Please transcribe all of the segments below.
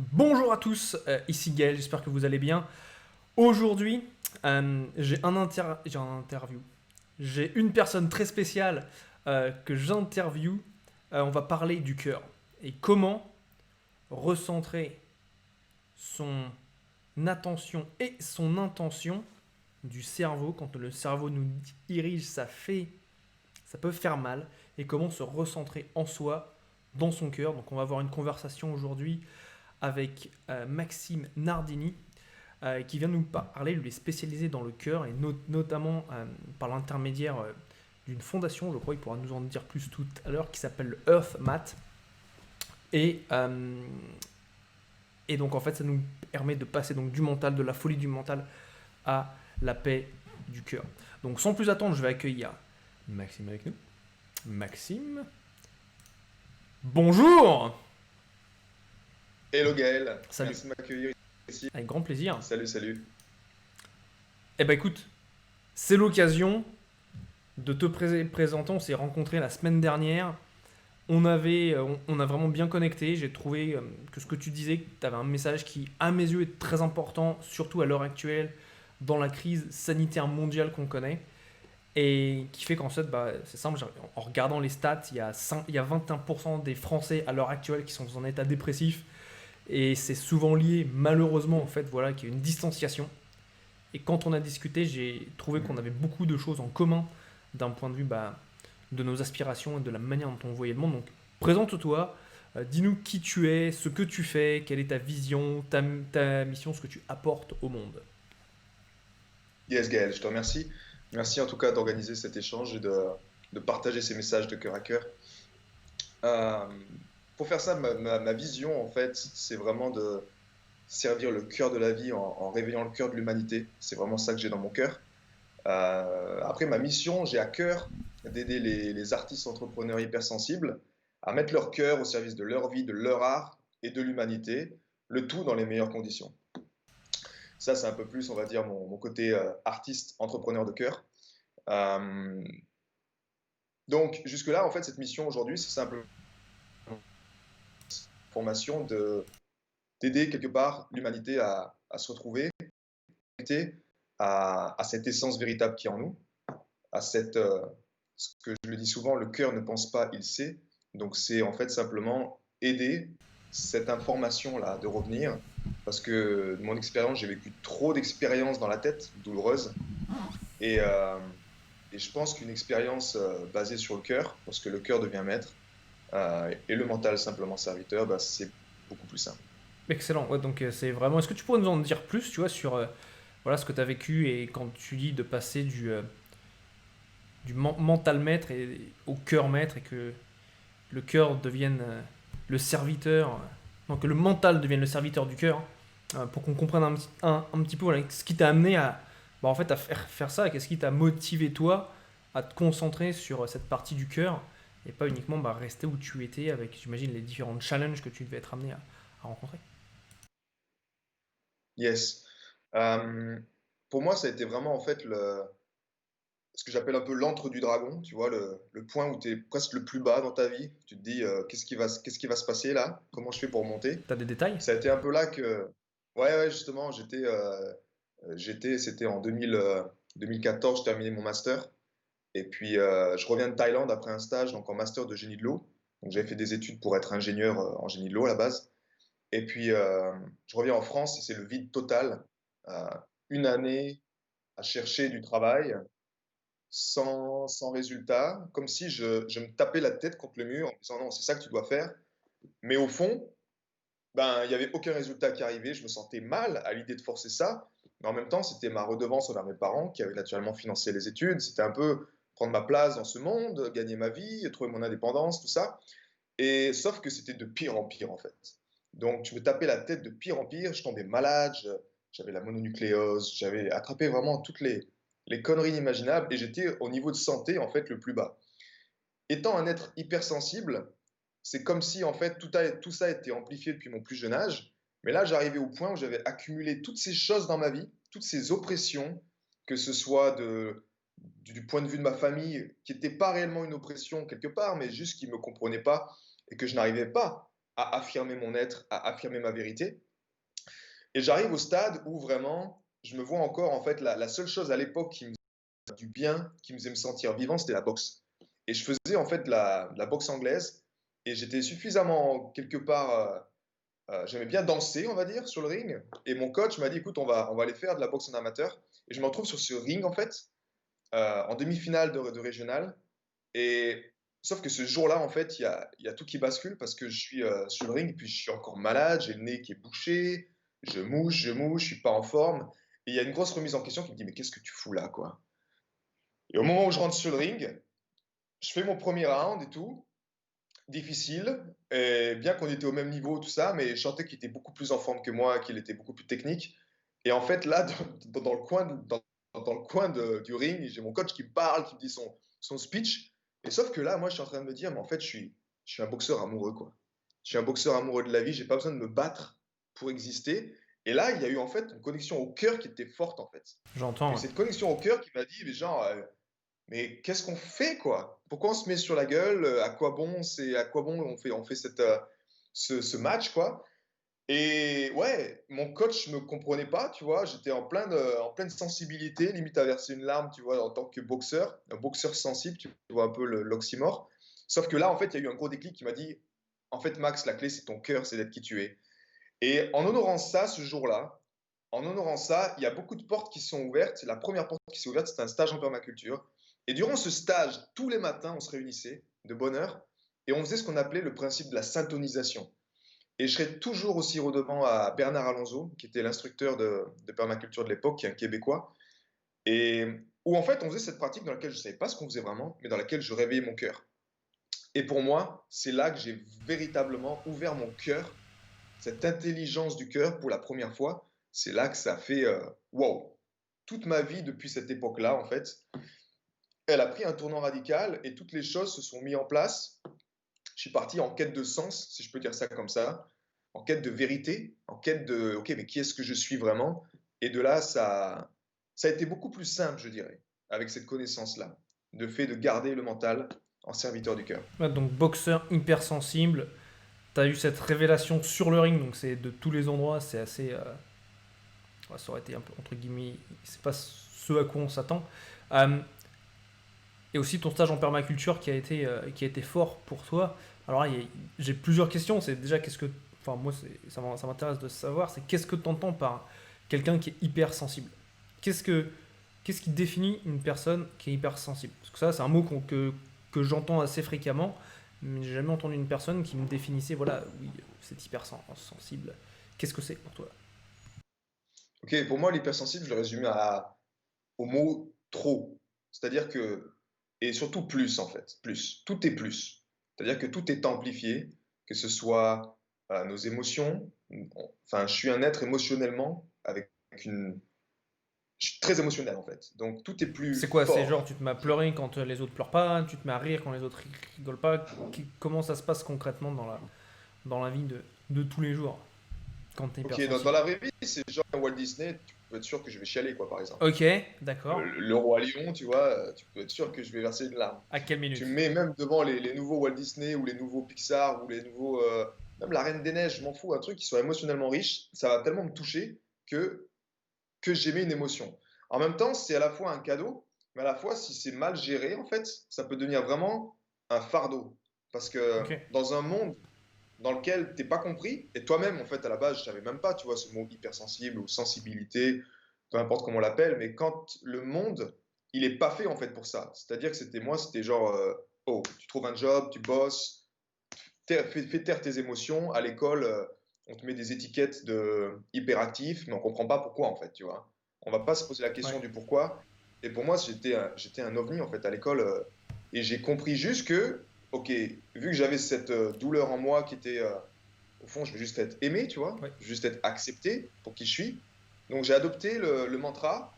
Bonjour à tous, ici Gaël, j'espère que vous allez bien. Aujourd'hui, j'ai un interview. J'ai une personne très spéciale que j'interview. On va parler du cœur et comment recentrer son attention et son intention du cerveau. Quand le cerveau nous dirige, ça peut faire mal. Et comment se recentrer en soi, dans son cœur. Donc on va avoir une conversation aujourd'hui avec Maxime Nardini, qui vient nous parler. Lui est spécialisé dans le cœur et notamment par l'intermédiaire d'une fondation, je crois, il pourra nous en dire plus tout à l'heure, qui s'appelle Earth Mat. Et, euh, et donc en fait, ça nous permet de passer donc du mental, de la folie du mental, à la paix du cœur. Donc sans plus attendre, je vais accueillir Maxime avec nous. Maxime, bonjour. Hello Gaël, Salut, merci de m'accueillir ici. avec grand plaisir. Salut, salut. Eh ben écoute, c'est l'occasion de te présenter. On s'est rencontrés la semaine dernière. On a vraiment bien connecté. J'ai trouvé que ce que tu disais, tu avais un message qui, à mes yeux, est très important, surtout à l'heure actuelle, dans la crise sanitaire mondiale qu'on connaît. Et qui fait qu'en fait, bah, c'est simple, en regardant les stats, il y a 21% des Français à l'heure actuelle qui sont en état dépressif. Et c'est souvent lié, malheureusement, en fait, voilà, qu'il y a une distanciation. Et quand on a discuté, j'ai trouvé qu'on avait beaucoup de choses en commun d'un point de vue de nos aspirations et de la manière dont on voyait le monde. Donc, présente-toi, dis-nous qui tu es, ce que tu fais, quelle est ta vision, ta mission, ce que tu apportes au monde. Yes Gaël, je te remercie. Merci en tout cas d'organiser cet échange et de partager ces messages de cœur à cœur. Euh, pour faire ça, ma vision en fait, c'est vraiment de servir le cœur de la vie en réveillant le cœur de l'humanité. C'est vraiment ça que j'ai dans mon cœur. Après ma mission, j'ai à cœur d'aider les artistes entrepreneurs hypersensibles à mettre leur cœur au service de leur vie, de leur art et de l'humanité, le tout dans les meilleures conditions. Ça, c'est un peu plus, on va dire, mon côté artiste, entrepreneur de cœur. Euh, donc, jusque-là, en fait, cette mission aujourd'hui, c'est simplement une formation d'aider quelque part l'humanité à se retrouver, à cette essence véritable qui est en nous, à cette, ce que je le dis souvent, le cœur ne pense pas, il sait. Donc, c'est en fait simplement aider cette information-là de revenir. Parce que de mon expérience, j'ai vécu trop d'expériences dans la tête, douloureuses. Et, euh, Et je pense qu'une expérience basée sur le cœur, lorsque le cœur devient maître, et le mental simplement serviteur, bah, c'est beaucoup plus simple. Excellent, ouais, donc c'est vraiment. Est-ce que tu pourrais nous en dire plus, tu vois, sur voilà, ce que tu as vécu et quand tu dis de passer du mental maître au cœur maître et que le cœur devienne le serviteur, donc que le mental devienne le serviteur du cœur, pour qu'on comprenne un petit peu voilà, ce qui t'a amené en fait, à faire ça, qu'est-ce qui t'a motivé toi à te concentrer sur cette partie du cœur et pas uniquement rester où tu étais avec, j'imagine, les différents challenges que tu devais être amené à rencontrer. Yes. Euh, pour moi, ça a été vraiment en fait ce que j'appelle un peu l'antre du dragon, tu vois, le point où tu es presque le plus bas dans ta vie. Tu te dis, qu'est-ce qui va se passer là? Comment je fais pour monter? T'as des détails? Ça a été un peu là que, ouais, ouais, justement, c'était en 2014, je terminais mon master. Et puis, je reviens de Thaïlande après un stage donc en master de génie de l'eau. Donc, j'avais fait des études pour être ingénieur en génie de l'eau à la base. Et puis, je reviens en France et c'est le vide total. Euh, une année à chercher du travail sans résultat, comme si je me tapais la tête contre le mur en me disant non, c'est ça que tu dois faire. Mais au fond, ben, il n'y avait aucun résultat qui arrivait. Je me sentais mal à l'idée de forcer ça. Mais en même temps, c'était ma redevance envers mes parents qui avaient naturellement financé les études. C'était un peu prendre ma place dans ce monde, gagner ma vie, trouver mon indépendance, tout ça. Et sauf que c'était de pire en pire, en fait. Donc, je me tapais la tête de pire en pire. Je tombais malade, j'avais la mononucléose, j'avais attrapé vraiment toutes les conneries imaginables. Et j'étais au niveau de santé, en fait, le plus bas. Étant un être hypersensible, c'est comme si en fait tout ça a été amplifié depuis mon plus jeune âge. Mais là, j'arrivais au point où j'avais accumulé toutes ces choses dans ma vie, toutes ces oppressions, que ce soit du point de vue de ma famille, qui n'était pas réellement une oppression quelque part, mais juste qu'ils ne me comprenaient pas et que je n'arrivais pas à affirmer mon être, à affirmer ma vérité. Et j'arrive au stade où vraiment, je me vois encore, en fait, la seule chose à l'époque qui me faisait du bien, qui me faisait me sentir vivant, c'était la boxe. Et je faisais en fait de la boxe anglaise, et j'étais suffisamment, quelque part, j'aimais bien danser, on va dire, sur le ring. Et mon coach m'a dit, écoute, on va aller faire de la boxe en amateur. Et je me retrouve sur ce ring, en fait, en demi-finale de régional. Et sauf que ce jour-là, en fait, il y a tout qui bascule parce que je suis sur le ring et puis je suis encore malade, j'ai le nez qui est bouché, je mouche, je suis pas en forme. Et il y a une grosse remise en question qui me dit, mais qu'est-ce que tu fous là, quoi? Et au moment où je rentre sur le ring, je fais mon premier round et tout, difficile, et bien qu'on était au même niveau, tout ça, mais je sentais qu'il était beaucoup plus en forme que moi, qu'il était beaucoup plus technique. Et en fait, là, dans le coin, dans le coin du ring, j'ai mon coach qui me parle, qui me dit son speech. Et sauf que là, moi, je suis en train de me dire, mais en fait, je suis un boxeur amoureux, quoi. Je suis un boxeur amoureux de la vie, j'ai pas besoin de me battre pour exister. Et là, il y a eu en fait une connexion au cœur qui était forte, en fait. J'entends, Et ouais. cette connexion au cœur qui m'a dit, mais genre, mais qu'est-ce qu'on fait, quoi? Pourquoi on se met sur la gueule? À quoi bon on fait ce match, quoi? Et ouais, mon coach me comprenait pas, tu vois. J'étais en pleine sensibilité, limite à verser une larme, tu vois, en tant que boxeur, un boxeur sensible, tu vois un peu l'oxymore. Sauf que là, en fait, il y a eu un gros déclic qui m'a dit, en fait, Max, la clé, c'est ton cœur, c'est d'être qui tu es. Et en honorant ça, ce jour-là, en honorant ça, il y a beaucoup de portes qui sont ouvertes. La première porte qui s'est ouverte, c'était un stage en permaculture. Et durant ce stage, tous les matins, on se réunissait de bonne heure et on faisait ce qu'on appelait le principe de la syntonisation. Et je serai toujours aussi redevant à Bernard Alonso, qui était l'instructeur de permaculture de l'époque, qui est un Québécois, et où en fait on faisait cette pratique dans laquelle je ne savais pas ce qu'on faisait vraiment, mais dans laquelle je réveillais mon cœur. Et pour moi, c'est là que j'ai véritablement ouvert mon cœur, cette intelligence du cœur pour la première fois. C'est là que ça fait wow. Toute ma vie depuis cette époque-là, en fait, elle a pris un tournant radical et toutes les choses se sont mises en place. Je suis parti en quête de sens, si je peux dire ça comme ça, en quête de vérité, en quête de, ok, mais qui est-ce que je suis vraiment? Et de là, ça a été beaucoup plus simple, je dirais, avec cette connaissance-là, de fait de garder le mental en serviteur du cœur. Ouais, donc boxeur hypersensible, t'as eu cette révélation sur le ring, donc c'est de tous les endroits, c'est assez... ouais, ça aurait été un peu, entre guillemets, c'est pas ce à quoi on s'attend. Euh, et aussi ton stage en permaculture qui a été fort pour toi. Alors là, j'ai plusieurs questions, c'est déjà qu'est-ce que... Enfin moi, ça m'intéresse de savoir, c'est qu'est-ce que tu entends par quelqu'un qui est hypersensible? Qu'est-ce que, qu'est-ce qui définit une personne qui est hypersensible? Parce que ça, c'est un mot que j'entends assez fréquemment, mais j'ai jamais entendu une personne qui me définissait, voilà, oui, c'est hypersensible. Qu'est-ce que c'est pour toi? Ok, pour moi, l'hypersensible, je le résume au mot trop. C'est-à-dire que, et surtout plus en fait, plus. Tout est plus. C'est-à-dire que tout est amplifié, que ce soit nos émotions. Enfin, je suis un être émotionnellement avec une. Je suis très émotionnel en fait. Donc tout est plus C'est quoi? C'est genre fort. tu te mets à pleurer quand les autres pleurent pas, tu te mets à rire quand les autres rigolent pas. Comment ça se passe concrètement dans la vie de tous les jours quand t'es Ok, dans hypersensible? la vraie vie, c'est genre un Walt Disney, tu peux être sûr que je vais chialer, quoi, par exemple. Ok, d'accord. Le Roi Lion, tu vois, tu peux être sûr que je vais verser une larme. À quelle Tu minute? me mets même devant les nouveaux Walt Disney ou les nouveaux Pixar ou les nouveaux. Même la Reine des Neiges, je m'en fous, un truc qui soit émotionnellement riche, ça va tellement me toucher que, que j'émets une émotion. En même temps, c'est à la fois un cadeau, mais à la fois, si c'est mal géré, en fait, ça peut devenir vraiment un fardeau. Parce que Ok. dans un monde dans lequel t'es pas compris, et toi-même, en fait, à la base, je savais même pas, tu vois, ce mot hypersensible ou sensibilité, peu importe comment on l'appelle, mais quand le monde, il est pas fait, en fait, pour ça. C'est-à-dire que c'était moi, c'était genre, oh, tu trouves un job, tu bosses, fais taire tes émotions, à l'école, on te met des étiquettes de hyperactif, mais on comprend pas pourquoi, en fait, tu vois. On va pas se poser la Ouais. question du pourquoi. Et pour moi, j'étais un ovni, en fait, à l'école, et j'ai compris juste que, ok, vu que j'avais cette douleur en moi qui était, au fond, je veux juste être aimé, tu vois, Ouais. je veux juste être accepté pour qui je suis. Donc j'ai adopté le mantra,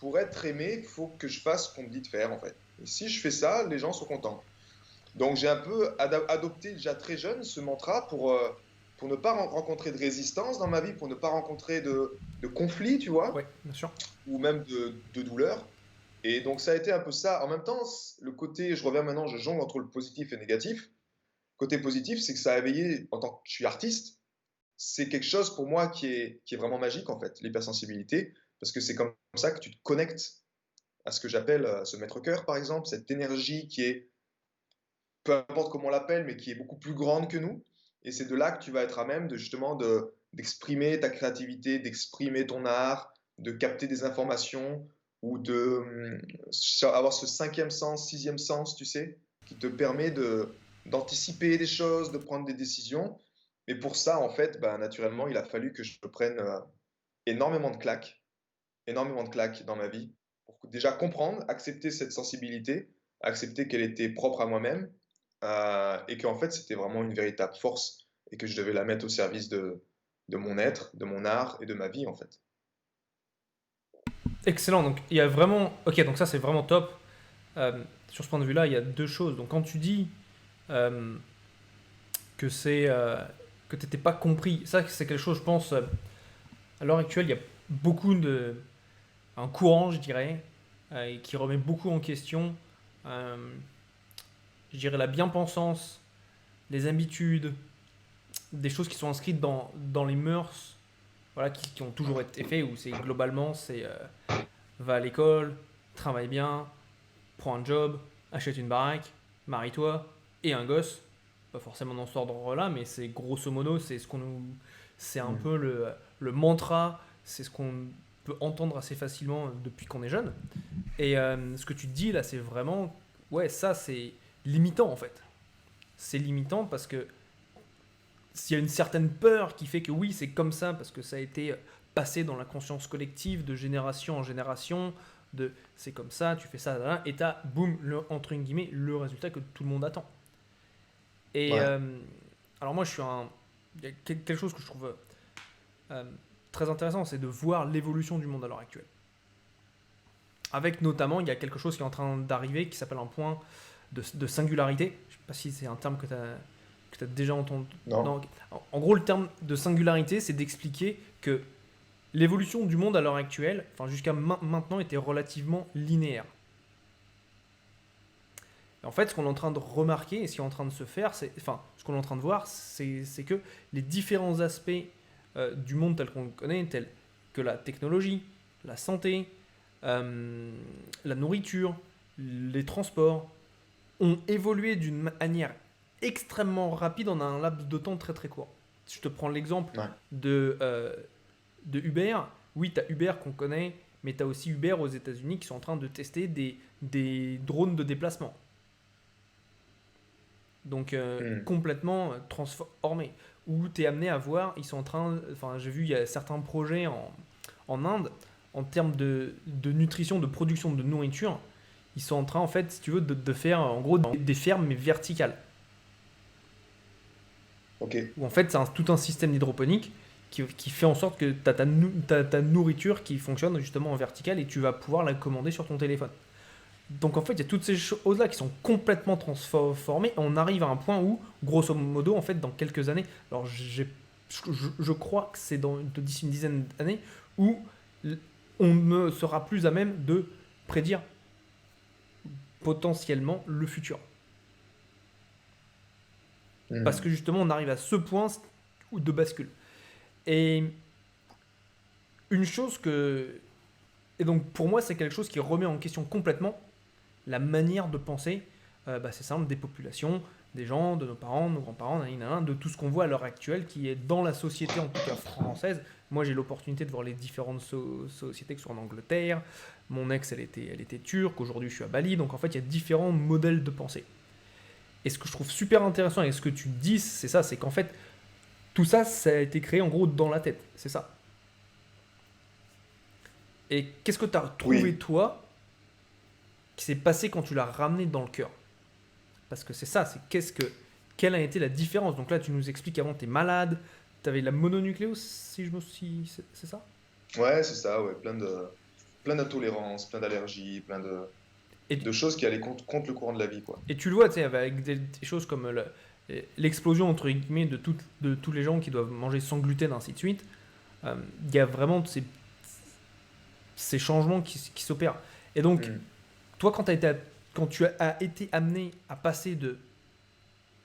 pour être aimé, il faut que je fasse ce qu'on me dit de faire, en fait. Et si je fais ça, les gens sont contents. Donc j'ai un peu adopté déjà très jeune ce mantra pour ne pas rencontrer de résistance dans ma vie, pour ne pas rencontrer de conflits, tu vois, Ouais, bien sûr. ou même de douleur. Et donc ça a été un peu ça. En même temps, le côté, je reviens maintenant, je jongle entre le positif et le négatif. Côté positif, c'est que ça a éveillé, en tant que je suis artiste, c'est quelque chose pour moi qui est vraiment magique, en fait, l'hypersensibilité, parce que c'est comme ça que tu te connectes à ce que j'appelle ce maître-cœur, par exemple, cette énergie qui est, peu importe comment on l'appelle, mais qui est beaucoup plus grande que nous. Et c'est de là que tu vas être à même de justement d'exprimer ta créativité, d'exprimer ton art, de capter des informations ou avoir ce cinquième sens, sixième sens, tu sais, qui te permet d'anticiper des choses, de prendre des décisions. Et pour ça, en fait, bah, naturellement, il a fallu que je prenne énormément de claques, énormément de claques dans ma vie, pour déjà comprendre, accepter cette sensibilité, accepter qu'elle était propre à moi-même, et qu'en fait, c'était vraiment une véritable force, et que je devais la mettre au service de mon être, de mon art et de ma vie, en fait. Excellent. Donc, il y a vraiment. Ok, donc ça, c'est vraiment top. Sur ce point de vue-là, il y a deux choses. Donc, quand tu dis euh, que c'est que t'étais pas compris, ça, c'est quelque chose, je pense, à l'heure actuelle, il y a beaucoup de. Un courant, je dirais, qui remet beaucoup en question, euh, je dirais, la bien-pensance, les habitudes, des choses qui sont inscrites dans les mœurs, voilà, qui ont toujours été faites, où c'est globalement, c'est va à l'école, travaille bien, prends un job, achète une baraque, marie-toi et un gosse. Pas forcément dans cet ordre-là, mais c'est grosso modo, c'est ce qu'on nous, c'est un Mm. peu le mantra, c'est ce qu'on peut entendre assez facilement depuis qu'on est jeune. Et ce que tu te dis là, c'est vraiment, ouais, ça c'est limitant en fait. C'est limitant parce que s'il y a une certaine peur qui fait que oui, c'est comme ça, parce que ça a été passé dans la conscience collective de génération en génération, de c'est comme ça, tu fais ça, là, et t'as, boum, entre guillemets, le résultat que tout le monde attend. Et Ouais, alors moi, je suis un. Il y a quelque chose que je trouve euh, très intéressant, c'est de voir l'évolution du monde à l'heure actuelle. Avec notamment, il y a quelque chose qui est en train d'arriver qui s'appelle un point de singularité. Je ne sais pas si c'est un terme que tu as déjà entendu. non, Non. En gros, le terme de singularité, c'est d'expliquer que l'évolution du monde à l'heure actuelle, enfin jusqu'à maintenant, était relativement linéaire. Et en fait, ce qu'on est en train de remarquer et ce qui est en train de se faire, enfin, ce qu'on est en train de voir, c'est que les différents aspects du monde tel qu'on le connaît, tels que la technologie, la santé, euh, la nourriture, les transports, ont évolué d'une manière extrêmement rapide en un laps de temps très très court. Si je te prends l'exemple ouais, de Uber, oui, tu as Uber qu'on connaît, mais tu as aussi Uber aux États-Unis qui sont en train de tester des drones de déplacement. Donc mm, complètement transformé. Où tu es amené à voir, ils sont en train, enfin j'ai vu, il y a certains projets en Inde, en termes de nutrition, de production de nourriture, ils sont en train, en fait, si tu veux, de faire en gros des fermes mais verticales. ok, Où en fait, c'est tout un système hydroponique qui fait en sorte que tu as ta nourriture qui fonctionne justement en verticale et tu vas pouvoir la commander sur ton téléphone. Donc en fait, il y a toutes ces choses-là qui sont complètement transformées. On arrive à un point où, grosso modo, en fait, dans quelques années, alors je crois que c'est d'ici une dizaine d'années, où on ne sera plus à même de prédire potentiellement le futur. Parce que mm, justement, on arrive à ce point de bascule. Et une chose que... Et donc pour moi, c'est quelque chose qui remet en question complètement la manière de penser, c'est simple, des populations, des gens, de nos parents, de nos grands-parents, de tout ce qu'on voit à l'heure actuelle qui est dans la société, en tout cas française. Moi, j'ai l'opportunité de voir les différentes sociétés, que ce soit en Angleterre. Mon ex, elle était turque. Aujourd'hui, je suis à Bali. Donc, en fait, il y a différents modèles de pensée. Et ce que je trouve super intéressant et ce que tu dis, c'est ça, c'est qu'en fait, tout ça, ça a été créé en gros dans la tête. C'est ça. Et qu'est-ce que tu as trouvé, oui, toi, qui s'est passé quand tu l'as ramené dans le cœur? Parce que c'est ça, quelle a été la différence? Donc là, tu nous expliques qu'avant, tu es malade, tu avais la mononucléose, si je me suis. C'est ça? ouais, c'est ça, ouais, plein d'intolérances, plein d'allergies, et, de choses qui allaient contre le courant de la vie, quoi. et tu le vois, tu sais, avec des choses comme l'explosion, entre guillemets, de tous les gens qui doivent manger sans gluten, ainsi de suite. Il y a vraiment ces changements qui s'opèrent. Et donc, Mm. toi, quand tu as été amené à passer de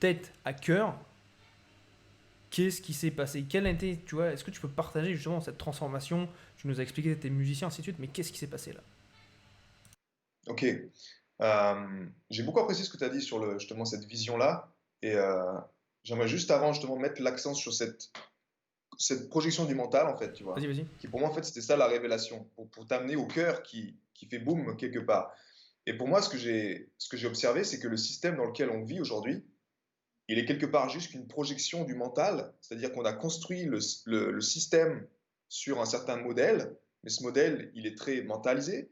tête à cœur, qu'est-ce qui s'est passé? Quelle a été, tu vois, est-ce que tu peux partager justement cette transformation? Tu nous as expliqué que tu étais musicien, ainsi de suite, mais qu'est-ce qui s'est passé là? Ok. J'ai beaucoup apprécié ce que tu as dit sur justement cette vision-là. Et j'aimerais juste avant justement mettre l'accent sur cette projection du mental, en fait, tu Vas-y, vois. vas-y. Qui pour moi, en fait, c'était ça la révélation. Pour t'amener au cœur qui fait boum quelque part. Et pour moi, ce que j'ai observé, c'est que le système dans lequel on vit aujourd'hui, il est quelque part juste qu'une projection du mental, c'est-à-dire qu'on a construit le système sur un certain modèle, mais ce modèle, il est très mentalisé,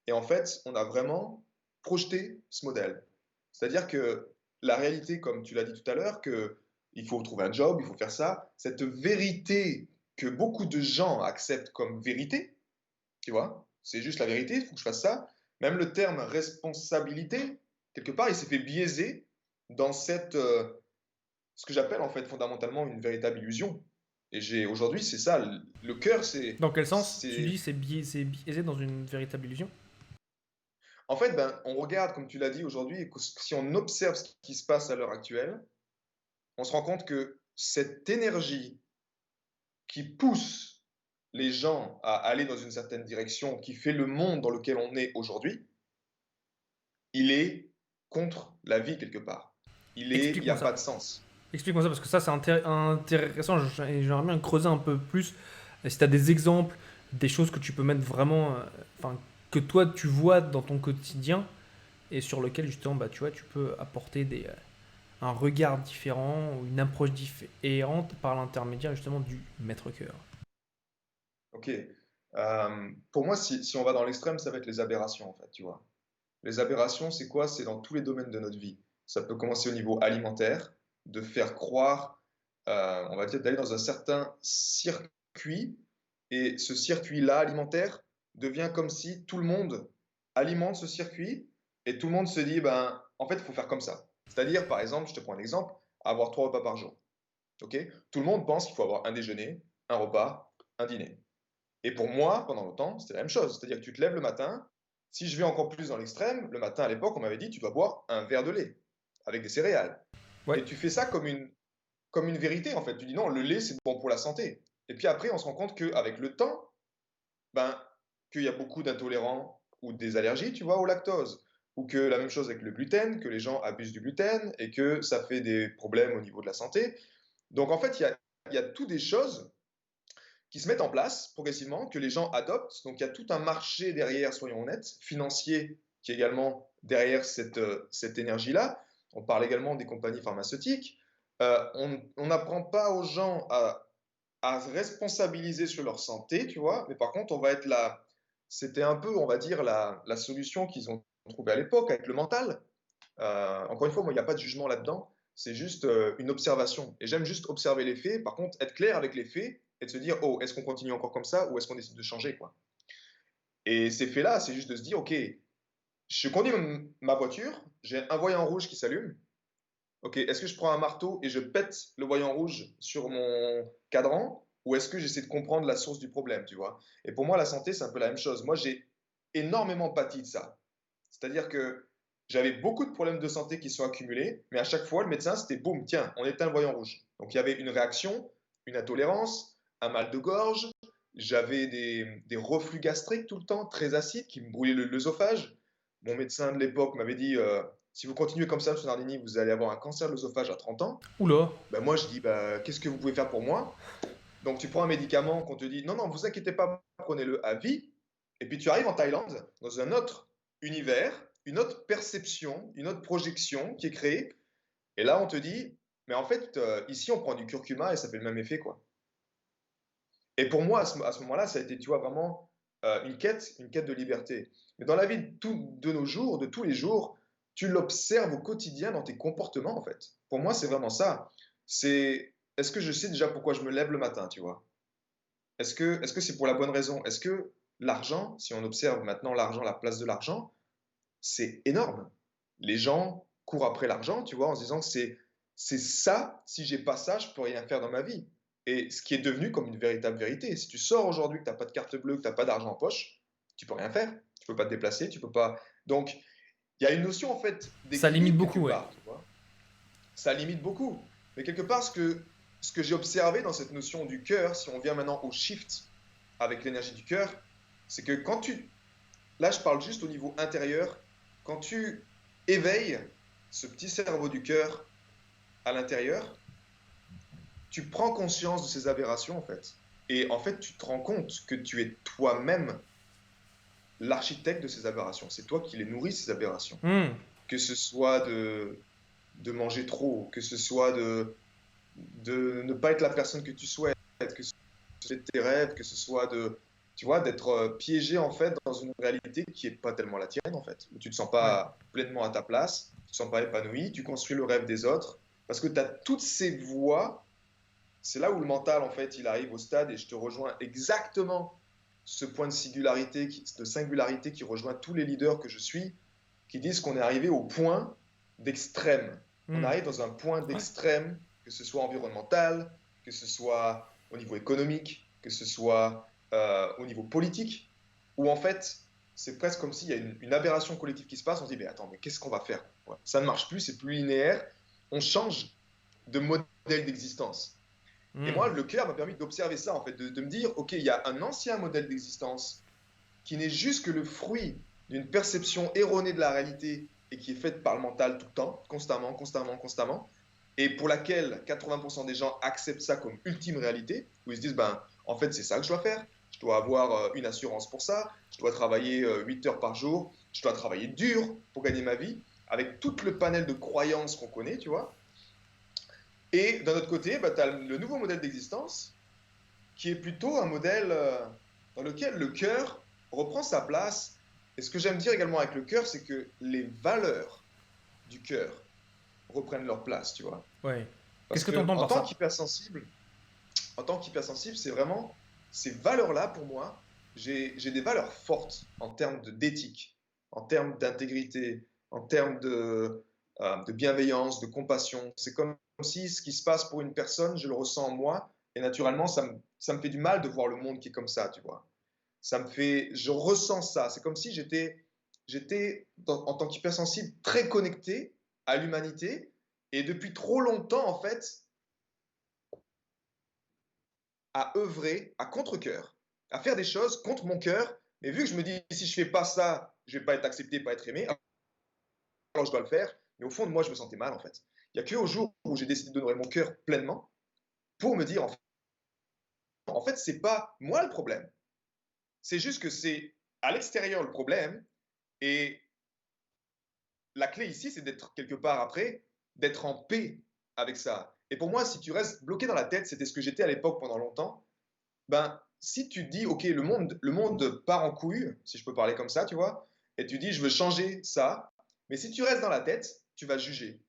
et en fait, on a vraiment projeté ce modèle. C'est-à-dire que la réalité, comme tu l'as dit tout à l'heure, que il faut trouver un job, il faut faire ça, cette vérité que beaucoup de gens acceptent comme vérité, tu vois, c'est juste la vérité, il faut que je fasse ça. Même le terme responsabilité, quelque part, il s'est fait biaiser dans ce que j'appelle en fait fondamentalement une véritable illusion. Et aujourd'hui, c'est ça, le cœur, Dans quel sens tu dis c'est biaisé dans une véritable illusion? En fait, ben, on regarde, comme tu l'as dit aujourd'hui, et que si on observe ce qui se passe à l'heure actuelle, on se rend compte que cette énergie qui pousse les gens à aller dans une certaine direction, qui fait le monde dans lequel on est aujourd'hui, il est contre la vie quelque part. Il n'y Explique-moi a pas ça. de sens. Explique-moi ça parce que ça c'est intéressant. J'aimerais bien creuser un peu plus. Et si tu as des exemples, des choses que tu peux mettre vraiment, enfin, que toi tu vois dans ton quotidien et sur lequel justement bah, tu vois, tu peux apporter un regard différent ou une approche différente par l'intermédiaire justement du maître-cœur. Ok. Pour moi, si on va dans l'extrême, ça va être les aberrations, en fait, tu vois. Les aberrations, c'est quoi? C'est dans tous les domaines de notre vie. Ça peut commencer au niveau alimentaire, de faire croire, on va dire, d'aller dans un certain circuit, et ce circuit-là alimentaire devient comme si tout le monde alimente ce circuit, et tout le monde se dit, ben, en fait, il faut faire comme ça. C'est-à-dire, par exemple, je te prends un exemple, avoir 3 repas par jour. Ok? Tout le monde pense qu'il faut avoir un déjeuner, un repas, un dîner. Et pour moi, pendant longtemps, c'était la même chose. C'est-à-dire que tu te lèves le matin. Si je vais encore plus dans l'extrême, le matin à l'époque, on m'avait dit tu dois boire un verre de lait avec des céréales. Ouais. Et tu fais ça comme une vérité en fait. Tu dis non, le lait c'est bon pour la santé. Et puis après, on se rend compte qu'avec le temps, ben, qu'il y a beaucoup d'intolérants ou des allergies, tu vois, au lactose. Ou que la même chose avec le gluten, que les gens abusent du gluten et que ça fait des problèmes au niveau de la santé. Donc en fait, il y a toutes des choses qui se mettent en place progressivement, que les gens adoptent. Donc il y a tout un marché derrière, soyons honnêtes, financier, qui est également derrière cette énergie-là. On parle également des compagnies pharmaceutiques. On n'apprend pas aux gens à se responsabiliser sur leur santé, tu vois, mais par contre, on va être là. C'était un peu, on va dire, la solution qu'ils ont trouvée à l'époque avec le mental. Encore une fois, moi, il n'y a pas de jugement là-dedans. C'est juste une observation. Et j'aime juste observer les faits. Par contre, être clair avec les faits et de se dire, oh, est-ce qu'on continue encore comme ça ou est-ce qu'on décide de changer, quoi. Et ces faits-là, c'est juste de se dire, ok, je conduis ma voiture, j'ai un voyant rouge qui s'allume. Ok, est-ce que je prends un marteau et je pète le voyant rouge sur mon cadran ou est-ce que j'essaie de comprendre la source du problème, tu vois? Et pour moi, la santé, c'est un peu la même chose. Moi, j'ai énormément pâti de ça. C'est-à-dire que j'avais beaucoup de problèmes de santé qui se sont accumulés, mais à chaque fois, le médecin, c'était boum, tiens, on éteint le voyant rouge. Donc il y avait une réaction, une intolérance, un mal de gorge, j'avais des reflux gastriques tout le temps, très acides, qui me brûlaient l'œsophage. Mon médecin de l'époque m'avait dit si vous continuez comme ça, M. Nardini, vous allez avoir un cancer de l'œsophage à 30 ans. Oula. Ben moi, je dis bah, qu'est-ce que vous pouvez faire pour moi? Donc tu prends un médicament qu'on te dit non, non, vous inquiétez pas, prenez-le à vie. Et puis tu arrives en Thaïlande, dans un autre univers, une autre perception, une autre projection qui est créée. Et là, on te dit, mais en fait, ici, on prend du curcuma et ça fait le même effet, quoi. Et pour moi, à ce moment-là, ça a été, tu vois, vraiment une quête de liberté. Mais dans la vie de nos jours, de tous les jours, tu l'observes au quotidien dans tes comportements, en fait. Pour moi, c'est vraiment ça. Est-ce que je sais déjà pourquoi je me lève le matin, tu vois? Est-ce que c'est pour la bonne raison? Est-ce que l'argent, si on observe maintenant l'argent, la place de l'argent, c'est énorme. Les gens courent après l'argent, tu vois, en se disant que c'est ça, si j'ai pas ça, je peux rien faire dans ma vie. Et ce qui est devenu comme une véritable vérité. Si tu sors aujourd'hui que tu n'as pas de carte bleue, que tu n'as pas d'argent en poche, tu peux rien faire. Tu peux pas te déplacer, tu peux pas. Donc, il y a une notion en fait Ça limite d'équilibre quelque beaucoup, ouais. part, tu vois. ça limite beaucoup. Mais quelque part, ce que j'ai observé dans cette notion du cœur, si on vient maintenant au shift avec l'énergie du cœur, c'est que quand tu, là je parle juste au niveau intérieur, quand tu éveilles ce petit cerveau du cœur à l'intérieur, tu prends conscience de ces aberrations en fait. Et en fait, tu te rends compte que tu es toi-même l'architecte de ces aberrations. C'est toi qui les nourris, ces aberrations. Hmm. Que ce soit de manger trop, que ce soit de ne pas être la personne que tu souhaites, que ce soit de tes rêves, que ce soit de, tu vois, d'être piégé en fait dans une réalité qui n'est pas tellement la tienne en fait, où tu ne te sens Ouais. pas pleinement à ta place, tu ne te sens pas épanoui, tu construis le rêve des autres, parce que tu as toutes ces voix. C'est là où le mental, en fait, il arrive au stade, et je te rejoins exactement ce point de singularité qui rejoint tous les leaders que je suis, qui disent qu'on est arrivé au point d'extrême. On Hmm. arrive dans un point Ouais. d'extrême, que ce soit environnemental, que ce soit au niveau économique, que ce soit au niveau politique, où en fait, c'est presque comme s'il y a une aberration collective qui se passe. On se dit, mais attends, mais qu'est-ce qu'on va faire? Ouais, ça ne marche plus, c'est plus linéaire. On change de modèle d'existence. Et Hmm. moi, le cœur m'a permis d'observer ça, en fait, de me dire, OK, il y a un ancien modèle d'existence qui n'est juste que le fruit d'une perception erronée de la réalité et qui est faite par le mental tout le temps, constamment, constamment, constamment, et pour laquelle 80% des gens acceptent ça comme ultime réalité, où ils se disent, ben, en fait, c'est ça que je dois faire. Je dois avoir une assurance pour ça, je dois travailler 8 heures par jour, je dois travailler dur pour gagner ma vie, avec tout le panel de croyances qu'on connaît, tu vois. Et d'un autre côté, bah, tu as le nouveau modèle d'existence qui est plutôt un modèle dans lequel le cœur reprend sa place. Et ce que j'aime dire également avec le cœur, c'est que les valeurs du cœur reprennent leur place, tu vois. Ouais. Parce Qu'est-ce que tu que entends par ça? en tant qu'hypersensible, c'est vraiment ces valeurs-là pour moi. J'ai des valeurs fortes en termes d'éthique, en termes d'intégrité, en termes de bienveillance, de compassion. C'est comme si ce qui se passe pour une personne, je le ressens en moi, et naturellement, ça me fait du mal de voir le monde qui est comme ça, tu vois. Je ressens ça. C'est comme si en tant qu'hypersensible, très connecté à l'humanité, et depuis trop longtemps, en fait, à œuvrer à contre-cœur, à faire des choses contre mon cœur. Mais vu que je me dis, si je fais pas ça, je vais pas être accepté, pas être aimé, alors je dois le faire. Mais au fond de moi, je me sentais mal, en fait. Il n'y a qu'au jour où j'ai décidé d'honorer mon cœur pleinement pour me dire, en fait, c'est pas moi le problème. C'est juste que c'est à l'extérieur le problème. Et la clé ici, c'est d'être quelque part après, d'être en paix avec ça. Et pour moi, si tu restes bloqué dans la tête, c'était ce que j'étais à l'époque pendant longtemps, ben, si tu dis, OK, le monde part en couille, si je peux parler comme ça, tu vois, et tu dis, je veux changer ça, mais si tu restes dans la tête, tu vas juger.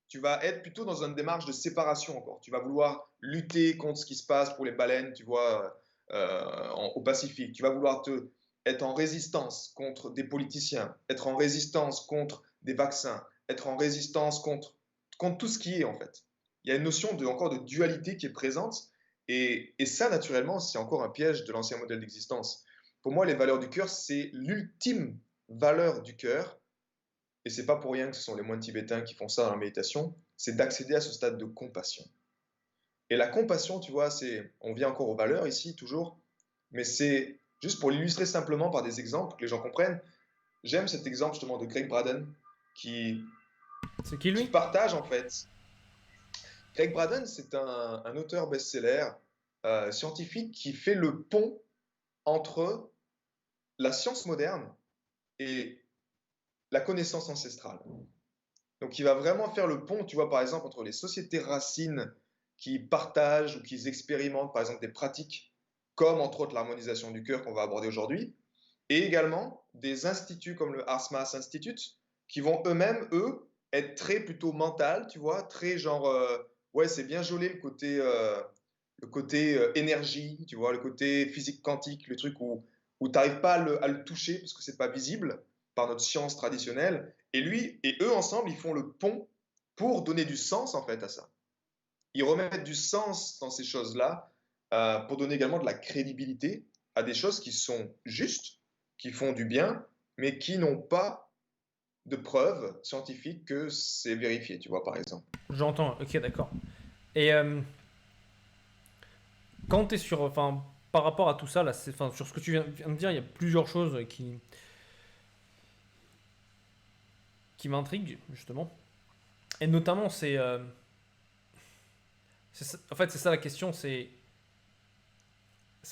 Tu vas être plutôt dans une démarche de séparation encore. Tu vas vouloir lutter contre ce qui se passe pour les baleines, tu vois, au Pacifique. Tu vas vouloir être en résistance contre des politiciens, être en résistance contre des vaccins, être en résistance contre tout ce qui est, en fait. Il y a une notion encore de dualité qui est présente. Et ça, naturellement, c'est encore un piège de l'ancien modèle d'existence. Pour moi, les valeurs du cœur, c'est l'ultime valeur du cœur, et c'est pas pour rien que ce sont les moines tibétains qui font ça dans la méditation, c'est d'accéder à ce stade de compassion. Et la compassion, tu vois, on vient encore aux valeurs ici, toujours, mais c'est juste pour l'illustrer simplement par des exemples, que les gens comprennent. J'aime cet exemple justement de Greg Braden, qui, C'est qui qui lui? partage en fait. Greg Braden, c'est un auteur best-seller scientifique qui fait le pont entre la science moderne et la connaissance ancestrale. Donc, il va vraiment faire le pont, tu vois, par exemple, entre les sociétés racines qui partagent ou qui expérimentent, par exemple, des pratiques comme, entre autres, l'harmonisation du cœur qu'on va aborder aujourd'hui, et également des instituts comme le HeartMath Institute qui vont eux-mêmes, eux, être très plutôt mental, tu vois, très genre, ouais, c'est bien joli le côté énergie, tu vois, le côté physique quantique, le truc où tu n'arrives pas à le toucher parce que c'est pas visible par notre science traditionnelle. Et lui et eux ensemble, ils font le pont pour donner du sens en fait à ça. Ils remettent du sens dans ces choses-là pour donner également de la crédibilité à des choses qui sont justes, qui font du bien, mais qui n'ont pas de preuves scientifiques que c'est vérifié, tu vois, par exemple. J'entends, ok, d'accord. Et quand tu es sur. Enfin, par rapport à tout ça, là, enfin, sur ce que tu viens de dire, il y a plusieurs choses qui m'intriguent, justement. Et notamment, en fait, c'est ça la question, c'est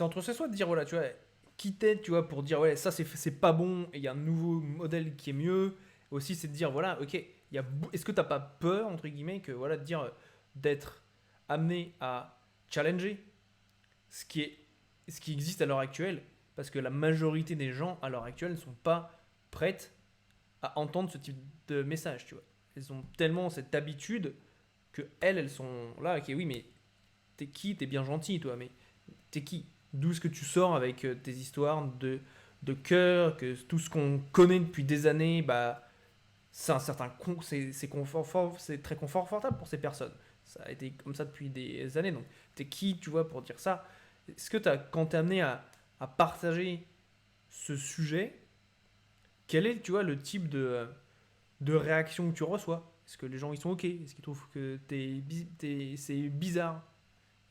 entre ce soit de dire, voilà, tu vois, qui t'aide, tu vois, pour dire, ouais, ça c'est pas bon, et il y a un nouveau modèle qui est mieux. Aussi, c'est de dire, voilà, ok, est-ce que t'as pas peur, entre guillemets, que, voilà, de dire, d'être amené à challenger ce qui est, ce qui existe à l'heure actuelle, parce que la majorité des gens, à l'heure actuelle, ne sont pas prêtes à entendre ce type de message, tu vois. Elles ont tellement cette habitude que elles sont là, ok, oui, mais t'es qui? T'es bien gentil, toi, mais t'es qui? D'où est-ce que tu sors avec tes histoires de cœur, que tout ce qu'on connaît depuis des années, bah, c'est un certain c'est très confortable pour ces personnes. Ça a été comme ça depuis des années, donc t'es qui, tu vois, pour dire ça? Est-ce que quand t'es amené à partager ce sujet, quel est, tu vois, le type de réaction que tu reçois? Est-ce que les gens ils sont ok? Est-ce qu'ils trouvent que c'est bizarre?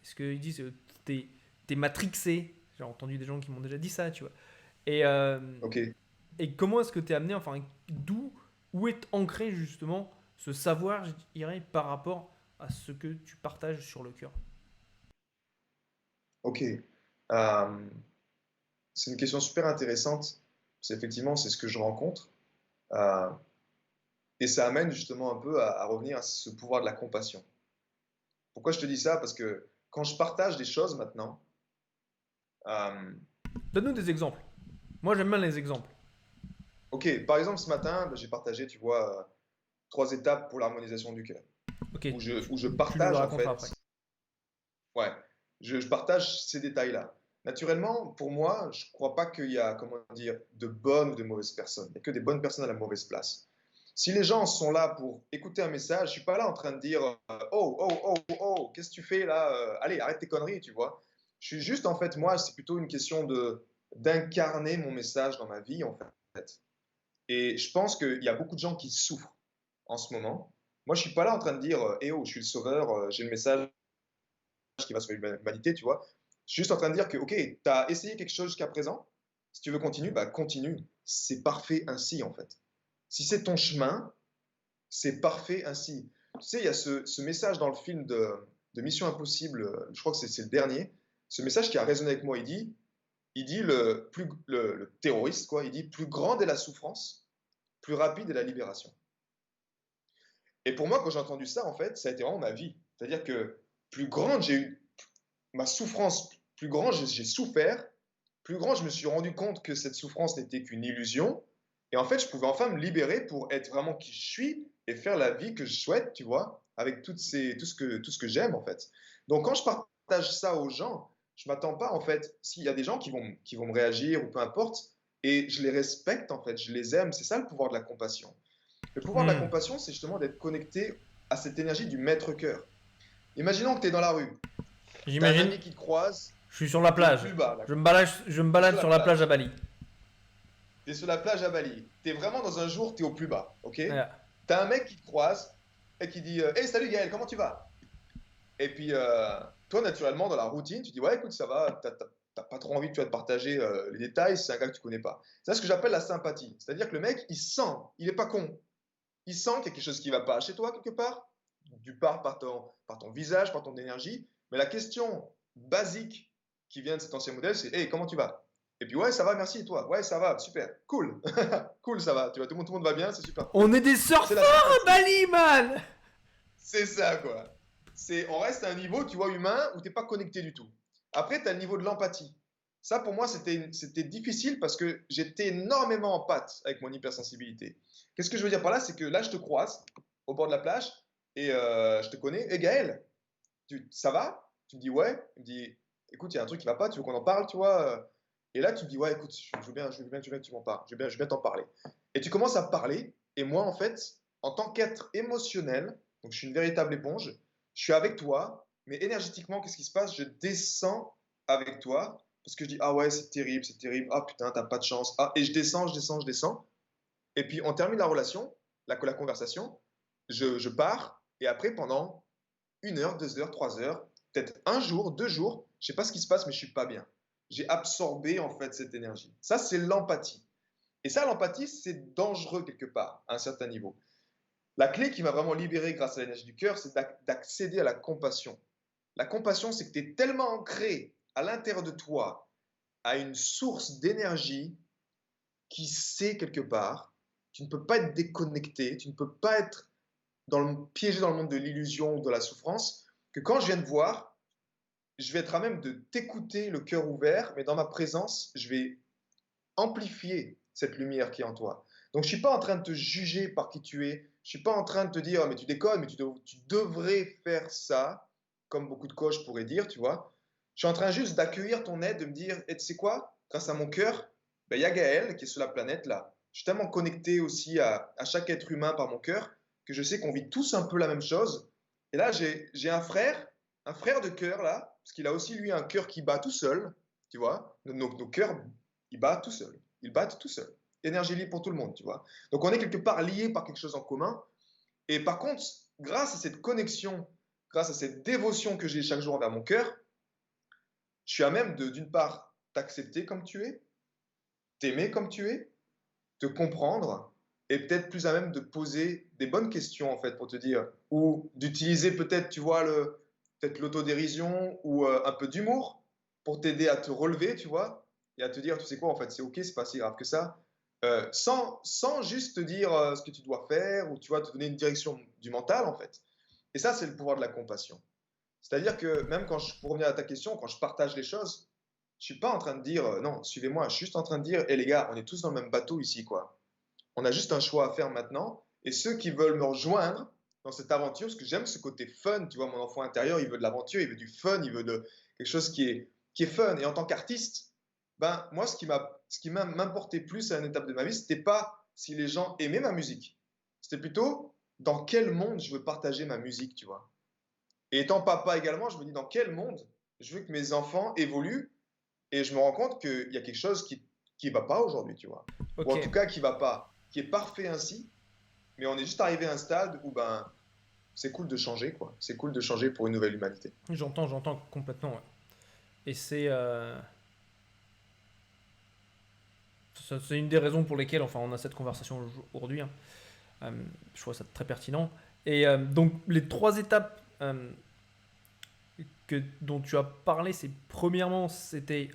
Est-ce qu'ils disent t'es, t'es matrixé? J'ai entendu des gens qui m'ont déjà dit ça, tu vois. Et, euh, Ok, et comment est-ce que tu es amené, enfin, où est ancré justement ce savoir, je dirais, par rapport à ce que tu partages sur le cœur? ok. C'est une question super intéressante. Effectivement, c'est ce que je rencontre. Euh, et ça amène justement un peu à revenir à ce pouvoir de la compassion. Pourquoi je te dis ça? Parce que quand je partage des choses maintenant, euh, Donne-nous des exemples. Moi, j'aime bien les exemples. ok, par exemple, ce matin, j'ai partagé, tu vois, 3 étapes pour l'harmonisation du cœur, Ok, où je tu nous le partage en raconteras fait, après. ouais, je partage ces détails-là. Naturellement, pour moi, je ne crois pas qu'il y a, comment dire, de bonnes ou de mauvaises personnes. Il n'y a que des bonnes personnes à la mauvaise place. Si les gens sont là pour écouter un message, je ne suis pas là en train de dire oh, oh, oh, oh, qu'est-ce que tu fais là? Allez, arrête tes conneries, tu vois. Je suis juste, en fait, moi, c'est plutôt une question d'incarner mon message dans ma vie, en fait. Et je pense qu'il y a beaucoup de gens qui souffrent en ce moment. Moi, je ne suis pas là en train de dire eh oh, je suis le sauveur, j'ai le message qui va sauver l'humanité, tu vois. Je suis juste en train de dire que, ok, tu as essayé quelque chose jusqu'à présent. Si tu veux continuer, bah continue. C'est parfait ainsi, en fait. Si c'est ton chemin, c'est parfait ainsi. Tu sais, il y a ce message dans le film de Mission Impossible, je crois que c'est le dernier. Ce message qui a résonné avec moi, il dit le terroriste, quoi, il dit plus grande est la souffrance, plus rapide est la libération. Et pour moi, quand j'ai entendu ça, en fait, ça a été vraiment ma vie. C'est-à-dire que plus grande j'ai eu ma souffrance, plus grande j'ai souffert, plus grand je me suis rendu compte que cette souffrance n'était qu'une illusion. Et en fait, je pouvais enfin me libérer pour être vraiment qui je suis et faire la vie que je souhaite, tu vois, avec tout ce que j'aime, en fait. Donc, quand je partage ça aux gens, je m'attends pas, en fait, s'il y a des gens qui vont me réagir ou peu importe, et je les respecte, en fait, je les aime. C'est ça le pouvoir de la compassion. Le pouvoir de la Hmm. compassion, c'est justement d'être connecté à cette énergie du maître-cœur. Imaginons que tu es dans la rue, tu as un J'imagine, ami qui te croise, je suis sur la tu es au plage. plus bas, d'accord? Je me Tu es balade sur la sur la plage à plage. Bali. Tu es sur la plage à Bali. Tu es vraiment dans un jour, tu es au plus bas, ok? Voilà. Tu as un mec qui te croise et qui dit hey, salut Gaël, comment tu vas? Et puis, toi, naturellement, dans la routine, tu dis ouais, écoute, ça va, t'as pas trop envie tu vois, de partager les détails, c'est un gars que tu connais pas. C'est ce que j'appelle la sympathie. C'est-à-dire que le mec, il sent, il est pas con. Il sent qu'il y a quelque chose qui va pas chez toi, quelque part, du par ton visage, par ton énergie. Mais la question basique qui vient de cet ancien modèle, c'est hey, comment tu vas? Et puis, ouais, ça va, merci, et toi? Ouais, ça va, super, cool. Cool, ça va. Tu vois, tout le monde va bien, c'est super On cool. est des C'est surfeurs la à sympathie. Bali, man! C'est ça, quoi. On reste à un niveau, tu vois, humain, où tu n'es pas connecté du tout. Après, tu as le niveau de l'empathie. Ça, pour moi, c'était difficile parce que j'étais énormément en pâte avec mon hypersensibilité. Qu'est-ce que je veux dire par là? C'est que là, je te croise au bord de la plage et je te connais. Et Gaël, ça va? Tu me dis ouais. Tu me dis, écoute, il y a un truc qui va pas, tu veux qu'on en parle, tu vois? Et là, tu me dis, ouais, écoute, je veux bien que tu m'en parles. Je veux bien t'en parler. Et tu commences à parler. Et moi, en fait, en tant qu'être émotionnel, donc je suis une véritable éponge, je suis avec toi, mais énergétiquement, qu'est-ce qui se passe? Je descends avec toi parce que je dis, ah ouais, c'est terrible, ah putain, t'as pas de chance. Ah, et je descends, je descends, je descends. Et puis, on termine la relation, la conversation, je pars, et après, pendant 1 heure, 2 heures, 3 heures, peut-être un jour, 2 jours, je ne sais pas ce qui se passe, mais je ne suis pas bien. J'ai absorbé, en fait, cette énergie. Ça, c'est l'empathie. Et ça, l'empathie, c'est dangereux quelque part, à un certain niveau. La clé qui m'a vraiment libéré grâce à l'énergie du cœur, c'est d'accéder à la compassion. La compassion, c'est que tu es tellement ancré à l'intérieur de toi, à une source d'énergie qui sait quelque part, tu ne peux pas être déconnecté, tu ne peux pas être piégé dans le monde de l'illusion ou de la souffrance, que quand je viens te voir, je vais être à même de t'écouter le cœur ouvert, mais dans ma présence, je vais amplifier cette lumière qui est en toi. Donc je ne suis pas en train de te juger par qui tu es, je ne suis pas en train de te dire oh, mais tu déconnes, mais tu devrais faire ça, comme beaucoup de coachs pourraient dire, tu vois. Je suis en train juste d'accueillir ton aide, de me dire, et tu sais quoi, grâce à mon cœur, ben, y a Gaël qui est sur la planète là. Je suis tellement connecté aussi à chaque être humain par mon cœur que je sais qu'on vit tous un peu la même chose. Et là, j'ai un frère de cœur là, parce qu'il a aussi lui un cœur qui bat tout seul, tu vois. Nos cœurs, ils battent tout seuls. Ils battent tout seuls. Énergie libre pour tout le monde, tu vois. Donc on est quelque part liés par quelque chose en commun. Et par contre, grâce à cette connexion, grâce à cette dévotion que j'ai chaque jour envers mon cœur, je suis à même d'une part, t'accepter comme tu es, t'aimer comme tu es, te comprendre, et peut-être plus à même de poser des bonnes questions, en fait, pour te dire, ou d'utiliser peut-être, tu vois, peut-être l'autodérision ou un peu d'humour pour t'aider à te relever, tu vois, et à te dire, tu sais quoi, en fait, c'est ok, c'est pas si grave que ça, sans juste te dire ce que tu dois faire, ou tu vois, te donner une direction du mental, en fait. Et ça, c'est le pouvoir de la compassion. C'est-à-dire que même pour revenir à ta question, quand je partage les choses, je suis pas en train de dire non, suivez-moi, je suis juste en train de dire, hé les gars, on est tous dans le même bateau ici, quoi. On a juste un choix à faire maintenant. Et ceux qui veulent me rejoindre dans cette aventure, parce que j'aime ce côté fun, tu vois, mon enfant intérieur, il veut de l'aventure, il veut du fun, il veut de quelque chose qui est fun. Et en tant qu'artiste, ben, moi, ce qui m'importait plus à une étape de ma vie, c'était pas si les gens aimaient ma musique. C'était plutôt dans quel monde je veux partager ma musique, tu vois. Et étant papa également, je me dis dans quel monde je veux que mes enfants évoluent. Et je me rends compte qu'il y a quelque chose qui va pas aujourd'hui, tu vois. Ou en Ok, tout cas qui va pas, qui est parfait ainsi, mais on est juste arrivé à un stade où ben c'est cool de changer, quoi. C'est cool de changer pour une nouvelle humanité. j'entends complètement. Ouais. Et c'est une des raisons pour lesquelles enfin, on a cette conversation aujourd'hui. Hein. Je trouve ça très pertinent. Et donc, les trois étapes dont tu as parlé, c'est premièrement, c'était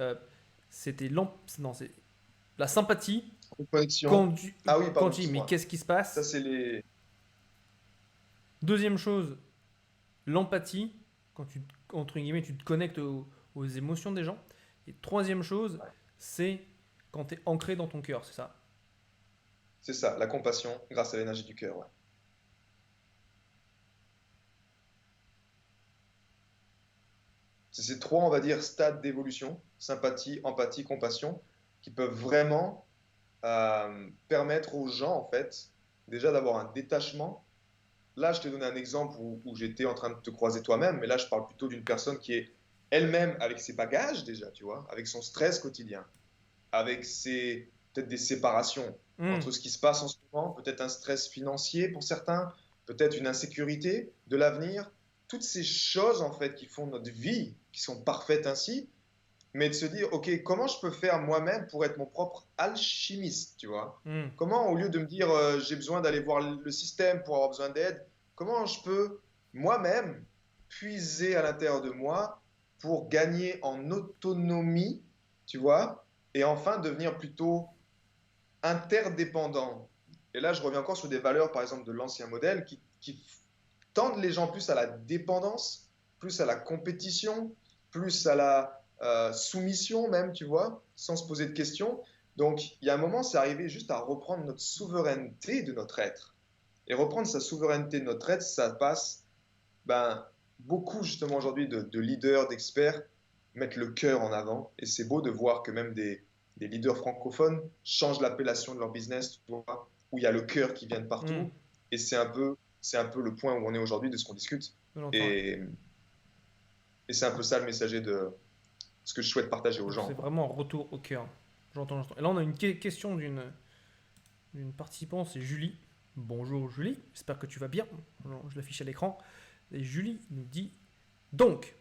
non, c'est la sympathie. Une connexion. Quand tu, Ah oui, quand pardon, tu dis, mais excuse-moi. qu'est-ce qui se Ça, passe? c'est les. Deuxième chose, l'empathie. Quand tu, entre guillemets, tu te connectes aux émotions des gens. Et troisième chose, Ouais. c'est quand tu es ancré dans ton cœur, c'est ça. C'est ça, la compassion grâce à l'énergie du cœur, ouais. C'est ces trois, on va dire, stades d'évolution, sympathie, empathie, compassion, qui peuvent vraiment permettre aux gens, en fait, déjà d'avoir un détachement. Là, je t'ai donné un exemple où j'étais en train de te croiser toi-même, mais là, je parle plutôt d'une personne qui est elle-même avec ses bagages déjà, tu vois, avec son stress quotidien, avec peut-être des séparations Hmm. entre ce qui se passe en ce moment, peut-être un stress financier pour certains, peut-être une insécurité de l'avenir, toutes ces choses en fait qui font notre vie, qui sont parfaites ainsi, mais de se dire, ok, comment je peux faire moi-même pour être mon propre alchimiste, tu vois? Hmm. Comment, au lieu de me dire, j'ai besoin d'aller voir le système pour avoir besoin d'aide, comment je peux moi-même puiser à l'intérieur de moi pour gagner en autonomie, tu vois, et enfin devenir plutôt interdépendant. Et là, je reviens encore sur des valeurs, par exemple, de l'ancien modèle qui tendent les gens plus à la dépendance, plus à la compétition, plus à la soumission même, tu vois, sans se poser de questions. Donc, il y a un moment, c'est arrivé juste à reprendre notre souveraineté de notre être. Et reprendre sa souveraineté de notre être, ça passe, ben, beaucoup justement aujourd'hui de leaders, d'experts mettent le cœur en avant. Et c'est beau de voir que même des leaders francophones changent l'appellation de leur business, tu vois, où il y a le cœur qui vient de Hmm. partout. Et c'est un peu le point où on est aujourd'hui de ce qu'on discute. Je l'entends, ouais. Et, et c'est un peu ça le messager de ce que je souhaite partager aux Donc gens, c'est quoi. vraiment un retour au cœur. J'entends. Et là, on a une question une participante, c'est Julie. Bonjour Julie, j'espère que tu vas bien. Je l'affiche à l'écran. Et Julie nous dit donc,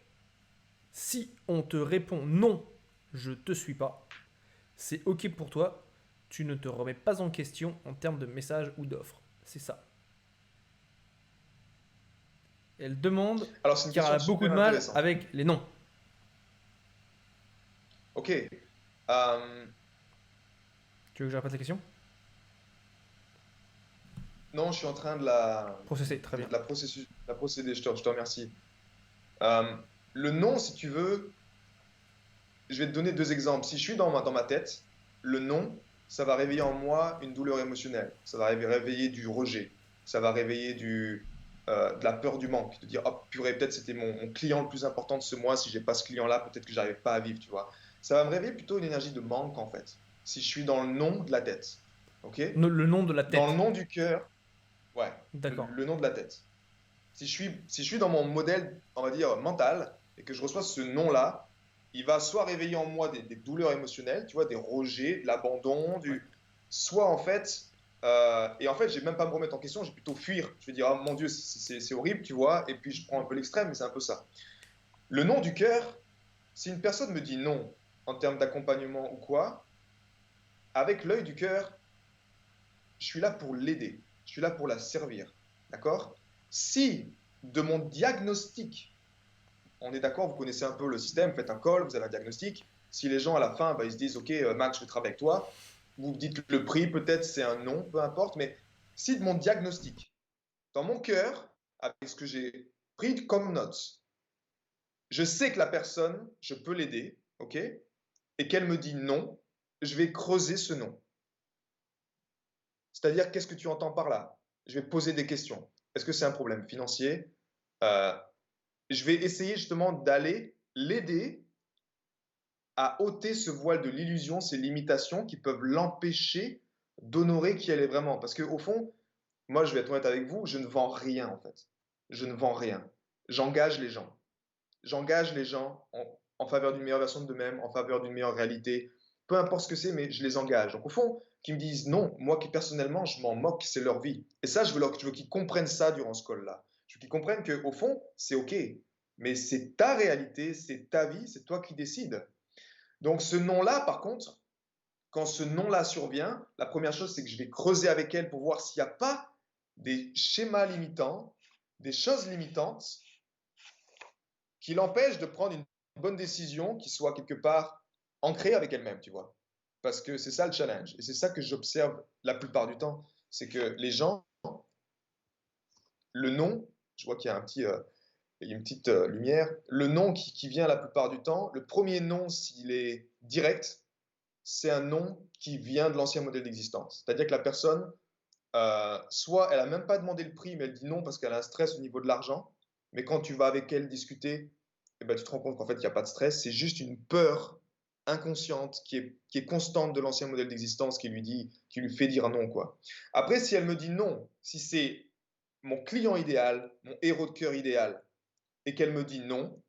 si on te répond non, je te suis pas, c'est ok pour toi, tu ne te remets pas en question en termes de message ou d'offre. C'est ça. Elle demande Alors, c'est une car elle question a beaucoup super de mal intéressante. avec les noms. Ok. Euh, Tu veux que je répète la question? non, je suis en train Processé, très bien. la procéder. Je te remercie. Euh, le non, si tu veux, je vais te donner deux exemples. Si je suis dans ma tête, le non, ça va réveiller en moi une douleur émotionnelle. Ça va réveiller du rejet. Ça va réveiller de la peur du manque. De dire, oh purée, peut-être c'était mon client le plus important de ce mois. Si j'ai pas ce client-là, peut-être que j'arrive pas à vivre, tu vois. Ça va me réveiller plutôt une énergie de manque, en fait. Si je suis dans le non de la tête. OK? Le nom de la Dans le tête. non du cœur, ouais, D'accord. le non de la tête. Si je suis dans mon modèle, on va dire, mental, et que je reçois ce nom-là, il va soit réveiller en moi des douleurs émotionnelles, tu vois, des rejets, de l'abandon, Ouais. soit en fait, et en fait, je vais même pas me remettre en question, je vais plutôt fuir. Je vais dire, oh mon Dieu, c'est horrible, tu vois, et puis je prends un peu l'extrême, mais c'est un peu ça. Le nom du cœur, si une personne me dit non en termes d'accompagnement ou quoi, avec l'œil du cœur, je suis là pour l'aider, je suis là pour la servir, d'accord? Si de mon diagnostic, on est d'accord, vous connaissez un peu le système, faites un call, vous avez un diagnostic. Si les gens à la fin, bah, ils se disent, OK, Max, je vais travailler avec toi, vous dites le prix, peut-être c'est un non, peu importe, mais si de mon diagnostic, dans mon cœur, avec ce que j'ai pris comme notes, je sais que la personne, je peux l'aider, OK, et qu'elle me dit non, je vais creuser ce non. C'est-à-dire, qu'est-ce que tu entends par là? Je vais poser des questions. Est-ce que c'est un problème financier? Euh, je vais essayer justement d'aller l'aider à ôter ce voile de l'illusion, ces limitations qui peuvent l'empêcher d'honorer qui elle est vraiment. Parce qu'au fond, moi, je vais être honnête avec vous, je ne vends rien en fait. Je ne vends rien. J'engage les gens. J'engage les gens en faveur d'une meilleure version d'eux-mêmes, en faveur d'une meilleure réalité. Peu importe ce que c'est, mais je les engage. Donc au fond, qu'ils me disent non, moi qui personnellement, je m'en moque, c'est leur vie. Et ça, je veux qu'ils comprennent ça durant ce call-là. Je veux qu'ils comprennent qu'au fond, c'est OK. Mais c'est ta réalité, c'est ta vie, c'est toi qui décides. Donc ce nom-là, par contre, quand ce nom-là survient, la première chose, c'est que je vais creuser avec elle pour voir s'il n'y a pas des schémas limitants, des choses limitantes qui l'empêchent de prendre une bonne décision qui soit quelque part ancrée avec elle-même, tu vois. Parce que c'est ça le challenge. Et c'est ça que j'observe la plupart du temps. C'est que les gens, le nom, je vois qu'il y a il y a une petite lumière, le nom qui vient la plupart du temps, le premier nom, s'il est direct, c'est un nom qui vient de l'ancien modèle d'existence. C'est-à-dire que la personne, soit elle n'a même pas demandé le prix, mais elle dit non parce qu'elle a un stress au niveau de l'argent. Mais quand tu vas avec elle discuter, eh ben, tu te rends compte qu'en fait, il n'y a pas de stress. C'est juste une peur inconsciente qui est constante de l'ancien modèle d'existence qui lui fait dire non, quoi. Après, si elle me dit non, si c'est mon client idéal, mon héros de cœur idéal, et qu'elle me dit non,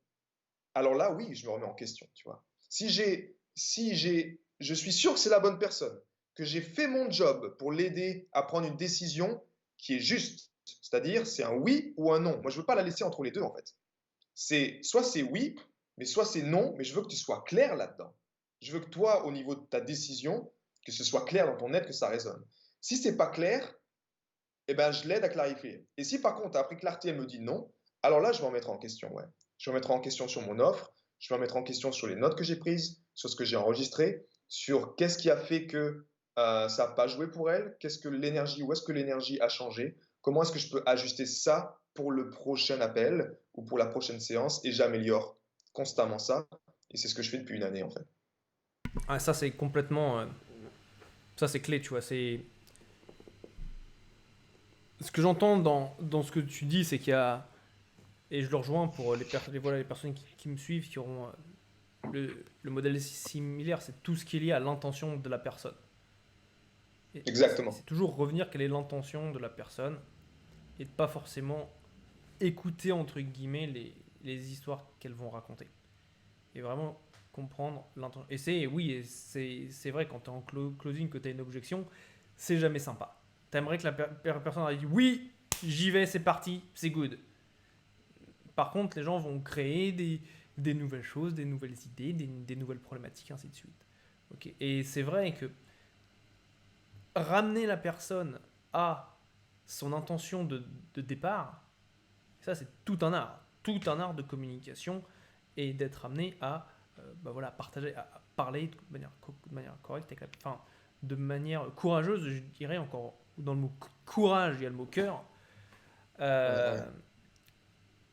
alors là, oui, je me remets en question, tu vois. Je suis sûr que c'est la bonne personne, que j'ai fait mon job pour l'aider à prendre une décision qui est juste, c'est-à-dire c'est un oui ou un non. Moi, je veux pas la laisser entre les deux, en fait. Soit c'est oui, mais soit c'est non, mais je veux que tu sois clair là-dedans. Je veux que toi, au niveau de ta décision, que ce soit clair dans ton être, que ça résonne. Si c'est pas clair, eh ben, je l'aide à clarifier. Et si par contre, après clarté, elle me dit non, alors là, je vais en mettre en question, ouais. Je vais en mettre en question sur mon offre, je vais en mettre en question sur les notes que j'ai prises, sur ce que j'ai enregistré, sur qu'est-ce qui a fait que ça n'a pas joué pour elle, où est-ce que l'énergie a changé, comment est-ce que je peux ajuster ça pour le prochain appel ou pour la prochaine séance, et j'améliore constamment ça. Et c'est ce que je fais depuis une année, en fait. Ah, ça, c'est complètement. Ça, c'est clé, tu vois. C'est. Ce que j'entends dans ce que tu dis, c'est qu'il y a. Et je le rejoins pour voilà, les personnes qui me suivent, qui auront le modèle similaire, c'est tout ce qui est lié à l'intention de la personne. Et Exactement. c'est toujours revenir quelle est l'intention de la personne et de pas forcément écouter, entre guillemets, les histoires qu'elles vont raconter. Et vraiment comprendre l'intention. Et c'est, oui, c'est vrai, quand tu es en closing, que tu as une objection, c'est jamais sympa. T'aimerais que la personne ait dit oui, j'y vais, c'est parti, c'est good. Par contre, les gens vont créer des nouvelles choses, des nouvelles idées, des nouvelles problématiques, ainsi de suite. Okay. Et c'est vrai que ramener la personne à son intention de départ, ça c'est tout un art de communication et d'être amené à voilà, partager, à parler de manière correcte, enfin, de manière courageuse, je dirais encore, dans le mot courage, il y a le mot cœur, Ouais.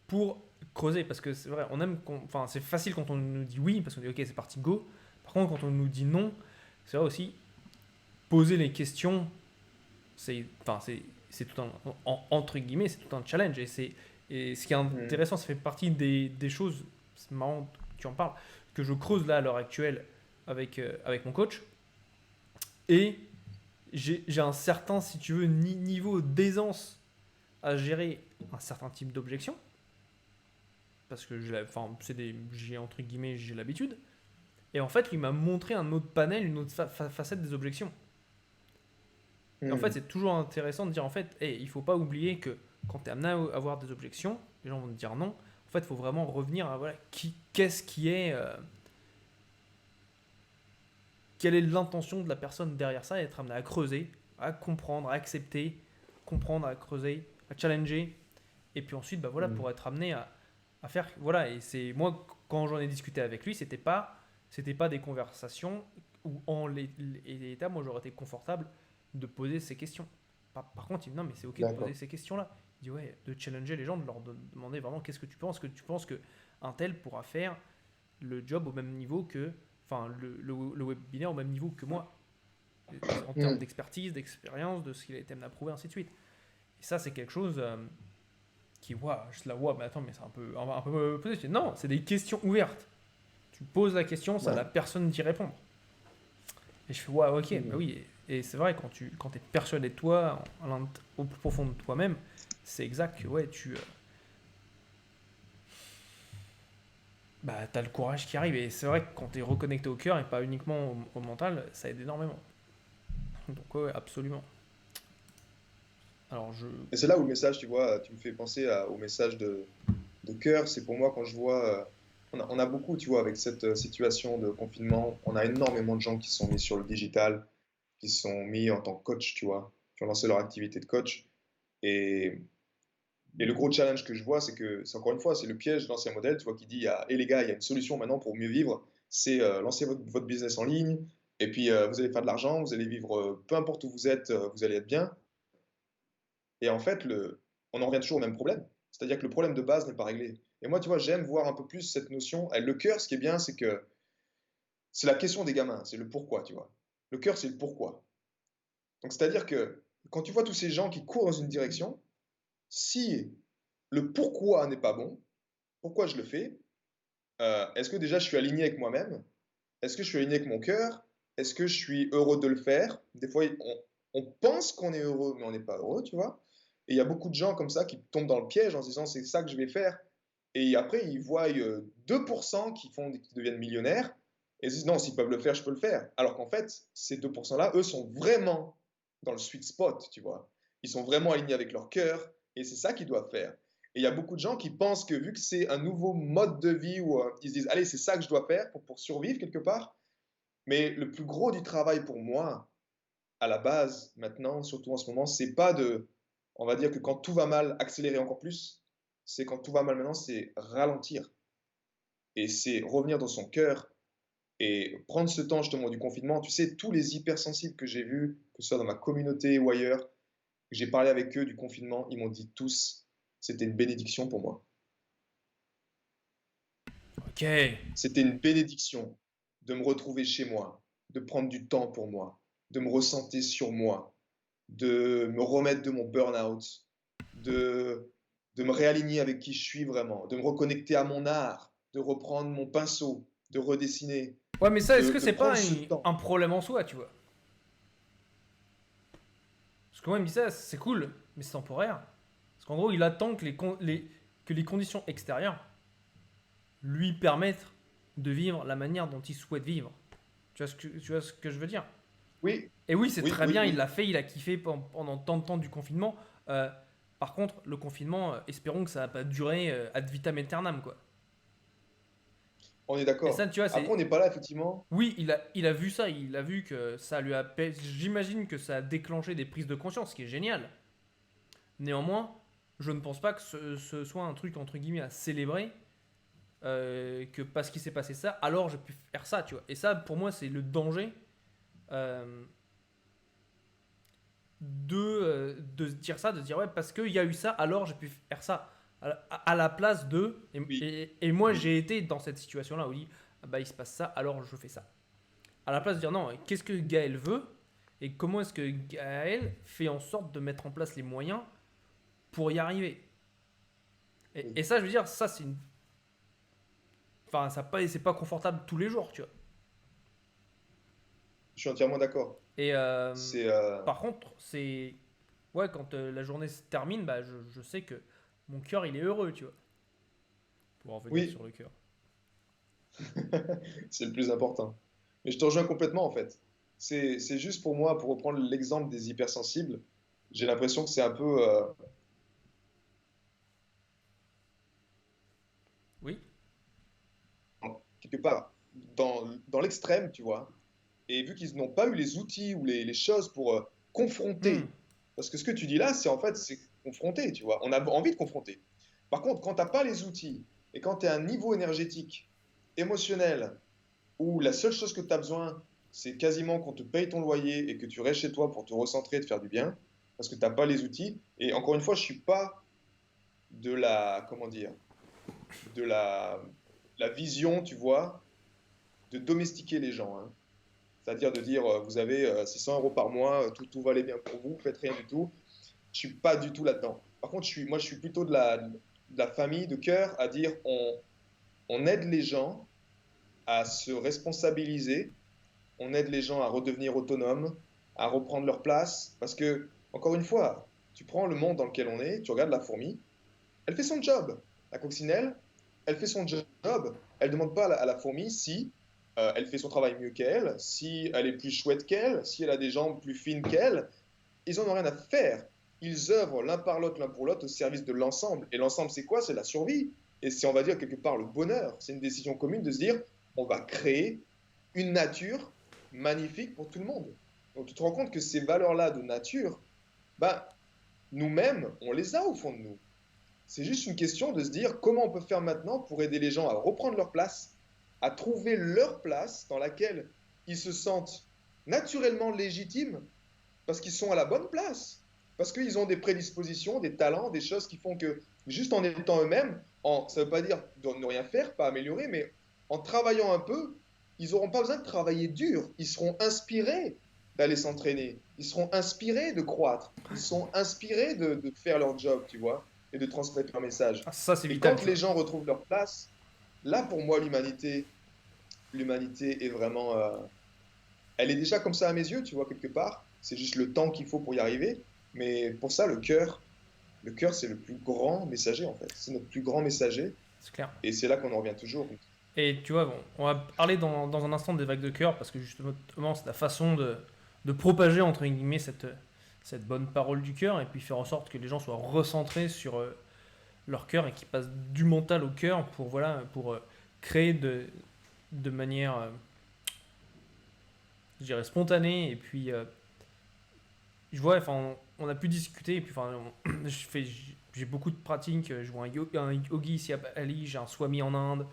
pour creuser, parce que c'est vrai, enfin, c'est facile quand on nous dit oui, parce qu'on dit ok, c'est parti, go. Par contre, quand on nous dit non, c'est vrai aussi, poser les questions, c'est tout entre guillemets, c'est tout un challenge. Et ce qui est intéressant, ça fait partie des choses, c'est marrant que tu en parles, que je creuse là à l'heure actuelle avec mon coach. Et j'ai un certain, si tu veux, niveau d'aisance à gérer un certain type d'objection. Parce que j'ai entre guillemets, j'ai l'habitude. Et en fait, lui m'a montré un autre panel, une autre facette des objections. Et en fait, c'est toujours intéressant de dire, en fait, hey, il ne faut pas oublier que quand tu es amené à avoir des objections, les gens vont te dire non. En fait, il faut vraiment revenir à voilà, qu'est-ce qui est... quelle est l'intention de la personne derrière ça et être amené à creuser, à comprendre, à accepter, comprendre, à creuser, à challenger. Et puis ensuite, voilà, pour être amené à faire... Voilà, et c'est... Moi, quand j'en ai discuté avec lui, c'était pas des conversations où en l'état, moi, j'aurais été confortable de poser ces questions. Par contre, il me dit non, mais c'est ok de poser ces questions-là. Il dit ouais, de challenger les gens, de leur demander vraiment qu'est-ce que tu penses, que tu penses qu'un tel pourra faire le job au même niveau que, enfin, le webinaire au même niveau que moi, en termes d'expertise, d'expérience, de ce qu'il a été amené à prouver, ainsi de suite. Et ça, c'est quelque chose qui, je la vois, mais attends, mais c'est un peu posé. Non, c'est des questions ouvertes. Tu poses la question, c'est à la personne d'y répondre. Et je fais, ouais, ok, bah oui. Et c'est vrai, quand tu es persuadé de toi, au plus profond de toi-même, c'est exact que, ouais, t'as le courage qui arrive. Et c'est vrai que quand tu es reconnecté au cœur et pas uniquement au mental, ça aide énormément. Donc, ouais, absolument. Alors, Et c'est là où le message, tu vois, tu me fais penser au message de cœur. C'est pour moi quand je vois. On a beaucoup, tu vois, avec cette situation de confinement, on a énormément de gens qui sont mis sur le digital, qui sont mis en tant que coach, tu vois, qui ont lancé leur activité de coach. Et, et le gros challenge que je vois, c'est que, c'est encore une fois, c'est le piège de l'ancien modèle, tu vois, qui dit, et les gars, il y a une solution maintenant pour mieux vivre, c'est lancer votre business en ligne, et puis vous allez faire de l'argent, vous allez vivre, peu importe où vous êtes, vous allez être bien. Et en fait, on en revient toujours au même problème. C'est-à-dire que le problème de base n'est pas réglé. Et moi, tu vois, j'aime voir un peu plus cette notion. Et le cœur, ce qui est bien, c'est que c'est la question des gamins, c'est le pourquoi, tu vois. Le cœur, c'est le pourquoi. Donc, c'est-à-dire que quand tu vois tous ces gens qui courent dans une direction, si le pourquoi n'est pas bon, pourquoi je le fais, est-ce que déjà je suis aligné avec moi-même? Est-ce que je suis aligné avec mon cœur? Est-ce que je suis heureux de le faire? Des fois, on pense qu'on est heureux, mais on n'est pas heureux, tu vois. Et il y a beaucoup de gens comme ça qui tombent dans le piège en se disant c'est ça que je vais faire. Et après, ils voient 2% qui deviennent millionnaires et ils se disent non, s'ils peuvent le faire, je peux le faire. Alors qu'en fait, ces 2%-là, eux, sont vraiment dans le sweet spot, tu vois. Ils sont vraiment alignés avec leur cœur et c'est ça qu'ils doivent faire. Et il y a beaucoup de gens qui pensent que vu que c'est un nouveau mode de vie où ils se disent allez, c'est ça que je dois faire pour survivre quelque part. Mais le plus gros du travail pour moi, à la base, maintenant, surtout en ce moment, c'est pas de, on va dire que quand tout va mal, accélérer encore plus. C'est quand tout va mal maintenant, c'est ralentir. Et c'est revenir dans son cœur et prendre ce temps justement du confinement. Tu sais, tous les hypersensibles que j'ai vus, que ce soit dans ma communauté ou ailleurs, que j'ai parlé avec eux du confinement, ils m'ont dit tous, c'était une bénédiction pour moi. ok. C'était une bénédiction de me retrouver chez moi, de prendre du temps pour moi, de me ressentir sur moi, de me remettre de mon burn-out, de me réaligner avec qui je suis vraiment, de me reconnecter à mon art, de reprendre mon pinceau, de redessiner, Ouais, mais ça, est-ce que de c'est pas prendre ce temps. un problème en soi, tu vois? Parce que moi, il me dit ça, c'est cool, mais c'est temporaire. Parce qu'en gros, il attend que que les conditions extérieures lui permettent de vivre la manière dont il souhaite vivre. Tu vois ce que je veux dire? Oui, Et oui, c'est oui, très oui, bien, il oui. l'a fait, il a kiffé pendant tant de temps du confinement. Euh, Par contre, le confinement, espérons que ça va pas durer ad vitam aeternam, quoi. On est Et ça, d'accord. tu vois, Après, on c'est. n'est pas là, effectivement. Oui, il a vu ça, il a vu que ça lui a. J'imagine que ça a déclenché des prises de conscience, ce qui est génial. Néanmoins, je ne pense pas que ce soit un truc, entre guillemets, à célébrer, que parce qu'il s'est passé ça, alors j'ai pu faire ça, tu vois. Et ça, pour moi, c'est le danger euh, de se dire ça, de se dire, ouais, parce qu'il y a eu ça, alors j'ai pu faire ça. À la place de. Et, Oui, et moi, oui. j'ai été dans cette situation-là où il dit, ah bah, il se passe ça, alors je fais ça. À la place de dire, non, qu'est-ce que Gaël veut et comment est-ce que Gaël fait en sorte de mettre en place les moyens pour y arriver. Oui. Et ça, je veux dire, ça, c'est une. Enfin, c'est pas confortable tous les jours, tu vois. Je suis entièrement d'accord. Et C'est, par contre, c'est. Ouais, quand la journée se termine, bah, je sais que mon cœur, il est heureux, tu vois. Pour en revenir oui, sur le cœur. c'est le plus important. Mais je te rejoins complètement, en fait. C'est juste pour moi, pour reprendre l'exemple des hypersensibles, j'ai l'impression que c'est un peu, Oui. quelque part, dans l'extrême, tu vois. Et vu qu'ils n'ont pas eu les outils ou les choses pour Hmm. confronter, parce que ce que tu dis là, c'est en fait, c'est confronter, tu vois. On a envie de confronter. Par contre, quand tu n'as pas les outils et quand tu es à un niveau énergétique, émotionnel, où la seule chose que tu as besoin, c'est quasiment qu'on te paye ton loyer et que tu restes chez toi pour te recentrer et te faire du bien, parce que tu n'as pas les outils. Et encore une fois, je ne suis pas de la, comment dire, de la vision, tu vois, de domestiquer les gens, hein. C'est-à-dire de dire, vous avez 600 euros par mois, tout va aller bien pour vous, faites rien du tout. Je suis pas du tout là-dedans. Par contre, moi, je suis plutôt de la famille, de cœur, à dire, on aide les gens à se responsabiliser, on aide les gens à redevenir autonomes, à reprendre leur place. Parce que, encore une fois, tu prends le monde dans lequel on est, tu regardes la fourmi, elle fait son job. La coccinelle, elle fait son job. Elle ne demande pas à la fourmi si elle fait son travail mieux qu'elle, si elle est plus chouette qu'elle, si elle a des jambes plus fines qu'elle. Ils n'en ont rien à faire. Ils œuvrent l'un par l'autre, l'un pour l'autre, au service de l'ensemble. Et l'ensemble, c'est quoi? C'est la survie. Et c'est, on va dire, quelque part, le bonheur. C'est une décision commune de se dire, on va créer une nature magnifique pour tout le monde. Donc tu te rends compte que ces valeurs-là de nature, bah, nous-mêmes, on les a au fond de nous. C'est juste une question de se dire comment on peut faire maintenant pour aider les gens à reprendre leur place, à trouver leur place dans laquelle ils se sentent naturellement légitimes parce qu'ils sont à la bonne place, parce qu'ils ont des prédispositions, des talents, des choses qui font que juste en étant eux-mêmes, ça ne veut pas dire de ne rien faire, pas améliorer, mais en travaillant un peu, ils n'auront pas besoin de travailler dur, ils seront inspirés d'aller s'entraîner, ils seront inspirés de croître, ils sont inspirés de faire leur job, tu vois, et de transmettre leur message. Ah, ça, c'est Et vital, quand tu les vois. gens retrouvent leur place, là pour moi l'humanité est vraiment, elle est déjà comme ça à mes yeux, tu vois, quelque part. C'est juste le temps qu'il faut pour y arriver. Mais pour ça, le cœur, c'est le plus grand messager, en fait. C'est notre plus grand messager. C'est clair. Et c'est là qu'on en revient toujours. Et tu vois, bon, on va parler dans un instant des vagues de cœur parce que justement, c'est la façon de propager, entre guillemets, cette bonne parole du cœur et puis faire en sorte que les gens soient recentrés sur leur cœur et qu'ils passent du mental au cœur pour, voilà, pour créer de manière, je dirais, spontanée. Et puis, je vois, enfin, on a pu discuter. Et puis, enfin, j'ai beaucoup de pratiques. Je vois un yogi ici à Bali, j'ai un swami en Inde,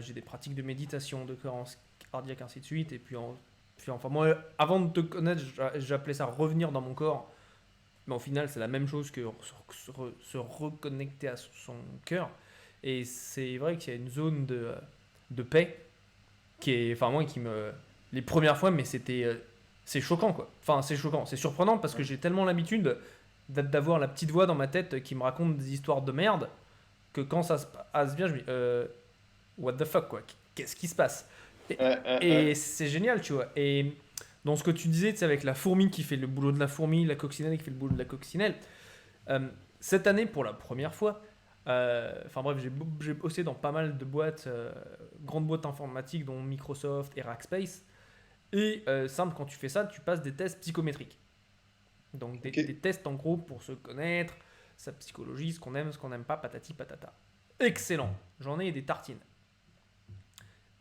j'ai des pratiques de méditation, de cohérence cardiaque, ainsi de suite. Et puis enfin, moi, avant de te connaître, j'appelais ça revenir dans mon corps. Mais au final, c'est la même chose que se reconnecter à son cœur. Et c'est vrai qu'il y a une zone de paix qui est, enfin moi, qui me, les premières fois, mais c'est choquant quoi. Enfin, c'est choquant, c'est surprenant parce que Ouais. j'ai tellement l'habitude d'avoir la petite voix dans ma tête qui me raconte des histoires de merde que quand ça se passe bien, je me dis, what the fuck quoi, qu'est-ce qui se passe? Et, et c'est génial, tu vois. Et dans ce que tu disais, tu sais, avec la fourmi qui fait le boulot de la fourmi, la coccinelle qui fait le boulot de la coccinelle, cette année, pour la première fois, enfin bref, j'ai bossé dans pas mal de boîtes, grandes boîtes informatiques, dont Microsoft et Rackspace. Et simple, quand tu fais ça, tu passes des tests psychométriques. Donc Ok. des tests en gros pour se connaître, sa psychologie, ce qu'on n'aime pas, patati patata. Excellent, j'en ai des tartines.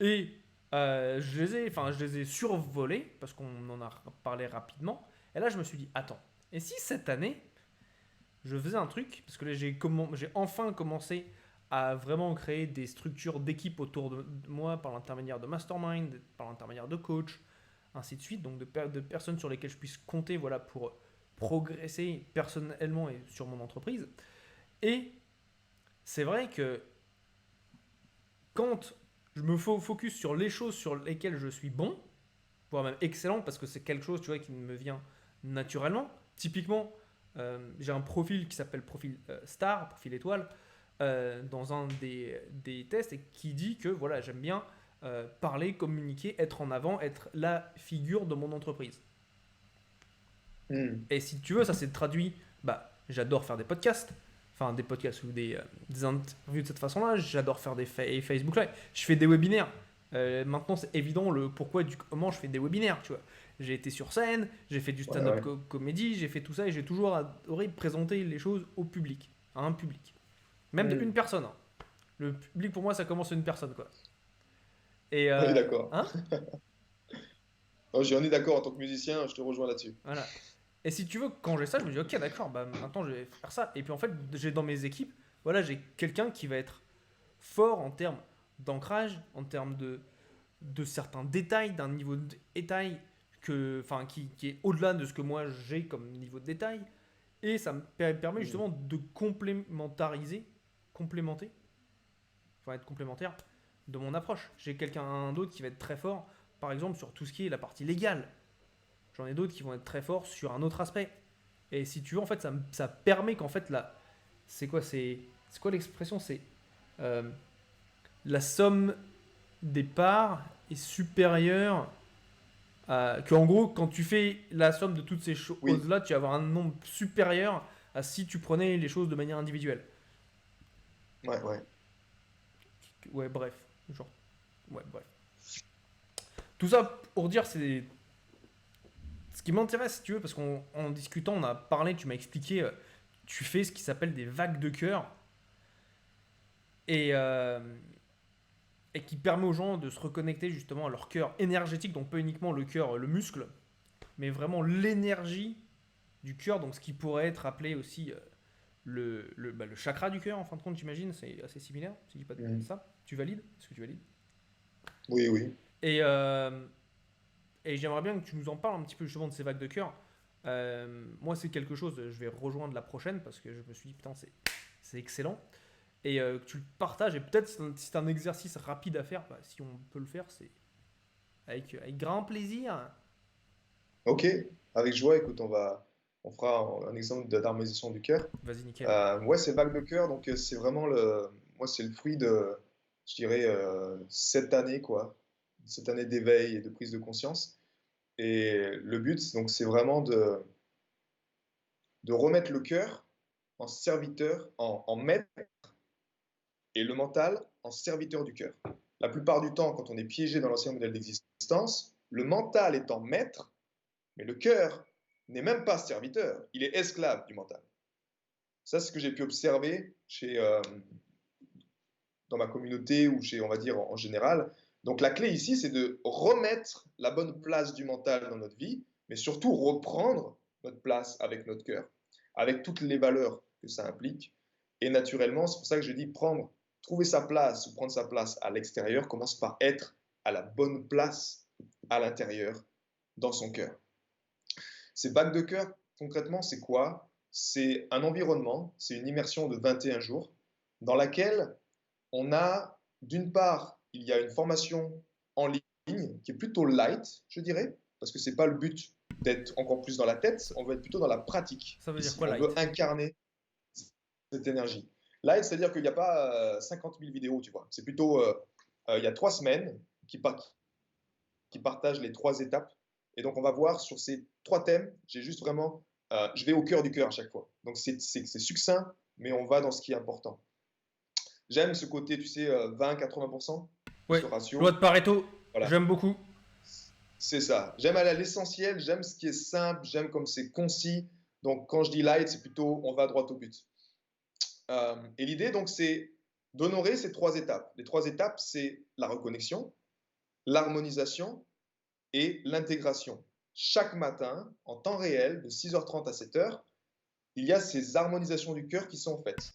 Et je les ai survolés parce qu'on en a parlé rapidement. Et là, je me suis dit, attends, et si cette année, je faisais un truc, parce que là, j'ai enfin commencé à vraiment créer des structures d'équipe autour de moi par l'intermédiaire de mastermind, par l'intermédiaire de coach, ainsi de suite, donc de personnes sur lesquelles je puisse compter voilà, pour progresser personnellement et sur mon entreprise. Et c'est vrai que quand je me focus sur les choses sur lesquelles je suis bon, voire même excellent, parce que c'est quelque chose tu vois, qui me vient naturellement. Typiquement, j'ai un profil qui s'appelle profil star, profil étoile, dans un des tests, et qui dit que voilà, j'aime bien parler, communiquer, être en avant, être la figure de mon entreprise. Hmm. Et si tu veux, ça s'est traduit, j'adore faire des podcasts, enfin des podcasts ou des interviews de cette façon-là, j'adore faire des Facebook Live, je fais des webinaires. Maintenant, c'est évident le pourquoi du comment je fais des webinaires, tu vois. J'ai été sur scène, j'ai fait du Ouais, stand-up ouais. comédie, j'ai fait tout ça et j'ai toujours adoré présenter les choses au public, à un public. Même de une Hmm. personne, hein. Le public, pour moi, ça commence à une personne, quoi. Et, On est d'accord. hein. Oh, on est d'accord en tant que musicien, je te rejoins là-dessus. Voilà. Et si tu veux, quand j'ai ça, je me dis, ok, d'accord, maintenant je vais faire ça. Et puis en fait, j'ai dans mes équipes, voilà, j'ai quelqu'un qui va être fort en termes d'ancrage, en termes de certains détails, d'un niveau de détail qui est au-delà de ce que moi j'ai comme niveau de détail. Et ça me permet Hmm. justement de complémenter, enfin être complémentaire de mon approche. J'ai quelqu'un d'autre qui va être très fort, par exemple, sur tout ce qui est la partie légale. J'en ai d'autres qui vont être très forts sur un autre aspect. Et si tu veux, en fait, ça permet qu'en fait, c'est quoi l'expression? C'est euh, la somme des parts est supérieure à. Que en gros, quand tu fais la somme de toutes ces Oui, choses-là, tu vas avoir un nombre supérieur à si tu prenais les choses de manière individuelle. ouais, ouais. Ouais, bref. Genre, ouais, bref. Tout ça pour dire, c'est. Ce qui m'intéresse, si tu veux, parce qu'en discutant, on a parlé, tu m'as expliqué, tu fais ce qui s'appelle des vagues de cœur. Et, et qui permet aux gens de se reconnecter justement à leur cœur énergétique, donc pas uniquement le cœur, le muscle, mais vraiment l'énergie du cœur, donc ce qui pourrait être appelé aussi le chakra du cœur, en fin de compte, j'imagine, c'est assez similaire, si je dis pas de Hmm. ça. Tu valides? Est-ce que tu valides? Oui, oui. Et, et j'aimerais bien que tu nous en parles un petit peu justement de ces vagues de cœur. Moi, c'est quelque chose, je vais rejoindre la prochaine parce que je me suis dit, putain, c'est excellent. Et que tu le partages, et peut-être si c'est un exercice rapide à faire, si on peut le faire, c'est avec grand plaisir. Ok, avec joie, écoute, on fera un exemple d'harmonisation du cœur. Vas-y, nickel. Ouais, c'est vague de cœur, donc c'est vraiment moi, c'est le fruit de, je dirais, cette année, quoi. Cette année d'éveil et de prise de conscience. Et le but, donc, c'est vraiment de remettre le cœur en serviteur, en maître, et le mental en serviteur du cœur. La plupart du temps, quand on est piégé dans l'ancien modèle d'existence, le mental est en maître, mais le cœur n'est même pas serviteur, il est esclave du mental. Ça, c'est ce que j'ai pu observer dans ma communauté ou chez, on va dire, en général. Donc la clé ici, c'est de remettre la bonne place du mental dans notre vie, mais surtout reprendre notre place avec notre cœur, avec toutes les valeurs que ça implique. Et naturellement, c'est pour ça que je dis trouver sa place ou prendre sa place à l'extérieur commence par être à la bonne place à l'intérieur, dans son cœur. Ces bacs de cœur, concrètement, c'est quoi? C'est un environnement, c'est une immersion de 21 jours dans laquelle on a, d'une part, il y a une formation en ligne qui est plutôt light, je dirais, parce que ce n'est pas le but d'être encore plus dans la tête, on veut être plutôt dans la pratique Ça veut dire ici. quoi, On veut light? incarner cette énergie. Light, c'est-à-dire qu'il n'y a pas 50 000 vidéos, tu vois. C'est plutôt, il y a 3 semaines qui partagent les 3 étapes. Et donc, on va voir sur ces 3 thèmes, j'ai juste vraiment, je vais au cœur du cœur à chaque fois. Donc, c'est succinct, mais on va dans ce qui est important. J'aime ce côté, tu sais, 20-80%, Ouais, ce loi ratio. de Pareto, Voilà, j'aime beaucoup. C'est ça. J'aime aller à l'essentiel, j'aime ce qui est simple, j'aime comme c'est concis. Donc, quand je dis light, c'est plutôt on va droit au but. Et l'idée, donc, c'est d'honorer ces trois étapes. Les trois étapes, c'est la reconnexion, l'harmonisation et l'intégration. Chaque matin, en temps réel, de 6h30 à 7h, il y a ces harmonisations du cœur qui sont faites.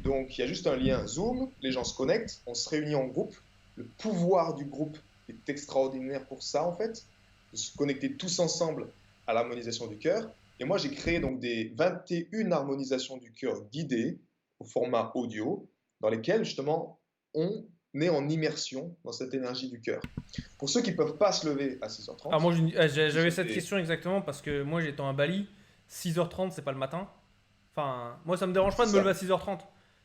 Donc, il y a juste un lien Zoom, les gens se connectent, on se réunit en groupe. Le pouvoir du groupe est extraordinaire pour ça, en fait, de se connecter tous ensemble à l'harmonisation du cœur. Et moi, j'ai créé donc des 21 harmonisations du cœur guidées au format audio, dans lesquelles, justement, on est en immersion dans cette énergie du cœur. Pour ceux qui ne peuvent pas se lever à Alors 6h30, moi, j'avais sont cette des... question exactement parce que moi, j'étais à Bali, 6h30, c'est pas le matin. Enfin, moi, ça me dérange pas C'est de me lever à ça. 6h30.